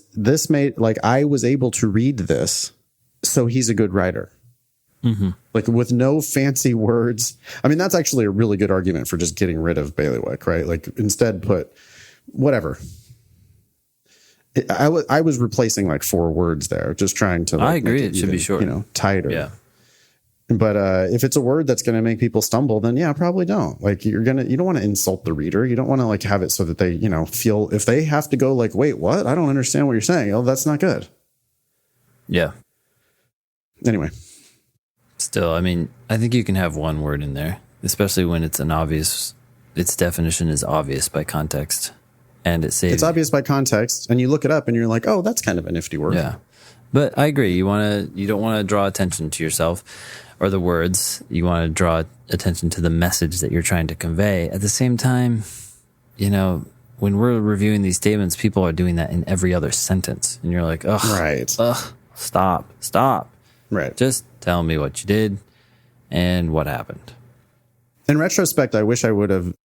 made, like, I was able to read this, so he's a good writer. Like, with no fancy words. I mean, that's actually a really good argument for just getting rid of bailiwick, right? Like, instead put whatever. I was replacing like 4 words there, just trying to. Like, I agree. It should be short. Tighter. Yeah. But if it's a word that's going to make people stumble, then yeah, probably don't. Like, you don't want to insult the reader. You don't want to like have it so that they, feel if they have to go like, wait, what? I don't understand what you're saying. Oh, that's not good. Yeah. Anyway. Still, I mean, I think you can have one word in there, especially when its definition is obvious by context. And it's obvious by context, and you look it up and you're like, oh, that's kind of a nifty word. Yeah. But I agree. You don't want to draw attention to yourself or the words. You want to draw attention to the message that you're trying to convey. At the same time, when we're reviewing these statements, people are doing that in every other sentence. And you're like, stop. Right. Just tell me what you did and what happened. In retrospect, I wish I would have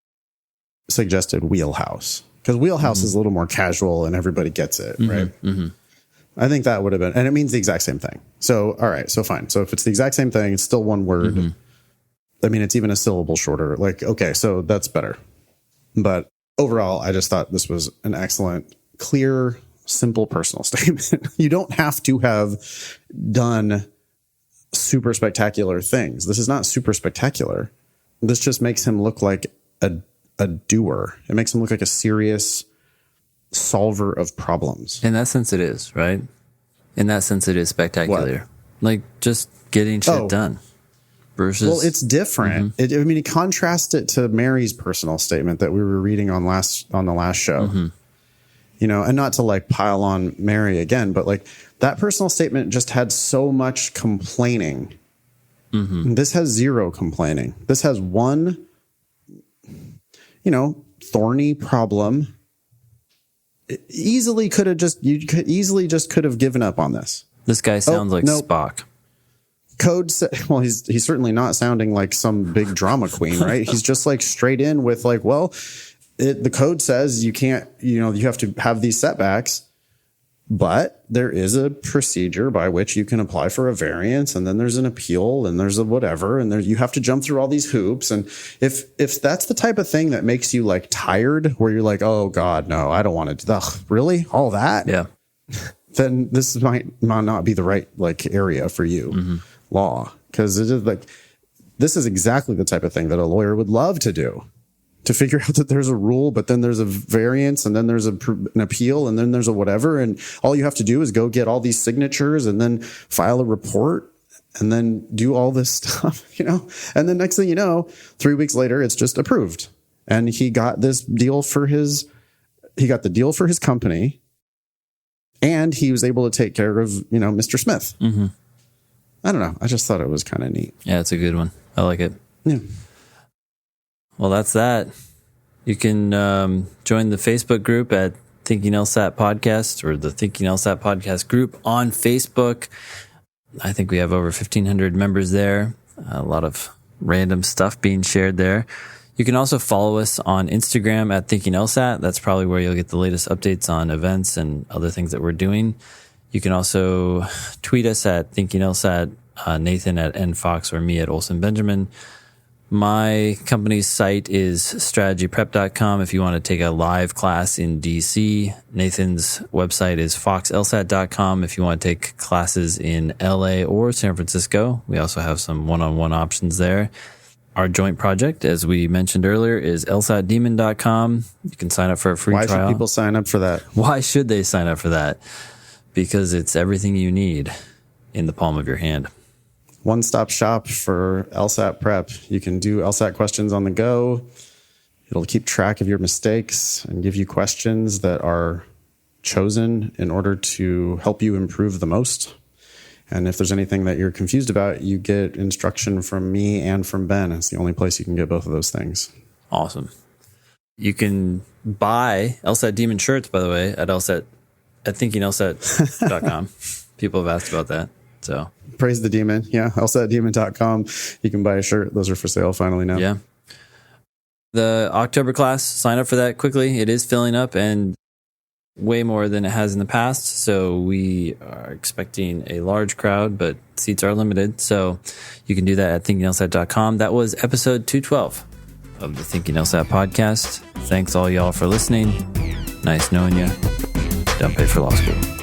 suggested wheelhouse. Because wheelhouse is a little more casual and everybody gets it, right? I think that would have been, and it means the exact same thing. So, all right, so fine. So if it's the exact same thing, it's still one word. I mean, it's even a syllable shorter. Like, okay, so that's better. But overall, I just thought this was an excellent, clear, simple personal statement. You don't have to have done super spectacular things. This is not super spectacular. This just makes him look like a doer. It makes him look like a serious solver of problems. In that sense, it is, right? In that sense, it is spectacular. What? Like, just getting shit done. Versus, well, it's different. It contrast it to Mary's personal statement that we were reading on the last show. And not to like pile on Mary again, but like that personal statement just had so much complaining. This has 0 complaining. This has one, thorny problem. You could easily just could have given up on this. This guy sounds like nope. Spock. Code well, he's certainly not sounding like some big drama queen, right? He's just like straight in with like, well, the code says you can't, you have to have these setbacks, but there is a procedure by which you can apply for a variance, and then there's an appeal, and there's a whatever, and you have to jump through all these hoops. And if that's the type of thing that makes you like tired, where you're like, oh God, no, I don't want to, really all that. Yeah. Then this might not be the right like area for you, law, because it is like, this is exactly the type of thing that a lawyer would love to do. To figure out that there's a rule, but then there's a variance, and then there's an appeal, and then there's a whatever. And all you have to do is go get all these signatures and then file a report and then do all this stuff, and then next thing you know, 3 weeks later, it's just approved. And he got this deal he got the deal for his company, and he was able to take care of, Mr. Smith. Mm-hmm. I don't know. I just thought it was kind of neat. Yeah, it's a good one. I like it. Yeah. Well, that's that. You can join the Facebook group at Thinking LSAT Podcast, or the Thinking LSAT Podcast group on Facebook. I think we have over 1,500 members there. A lot of random stuff being shared there. You can also follow us on Instagram at Thinking LSAT. That's probably where you'll get the latest updates on events and other things that we're doing. You can also tweet us at Thinking LSAT, Nathan at nfox, or me at Olson Benjamin. My company's site is strategyprep.com if you want to take a live class in DC. Nathan's website is foxlsat.com if you want to take classes in LA or San Francisco. We also have some one-on-one options there. Our joint project, as we mentioned earlier, is lsatdemon.com. You can sign up for a free trial. Why should people sign up for that? Why should they sign up for that? Because it's everything you need in the palm of your hand. One-stop shop for LSAT prep. You can do LSAT questions on the go. It'll keep track of your mistakes and give you questions that are chosen in order to help you improve the most. And if there's anything that you're confused about, you get instruction from me and from Ben. It's the only place you can get both of those things. Awesome. You can buy LSAT Demon shirts, by the way, at thinkinglsat.com. People have asked about that. So praise the demon. Yeah. LSATdemon.com. You can buy a shirt. Those are for sale finally now. Yeah. The October class, sign up for that quickly. It is filling up, and way more than it has in the past. So we are expecting a large crowd, but seats are limited. So you can do that at thinkinglsat.com. That was episode 212 of the Thinking LSAT podcast. Thanks all y'all for listening. Nice knowing you. Don't pay for law school.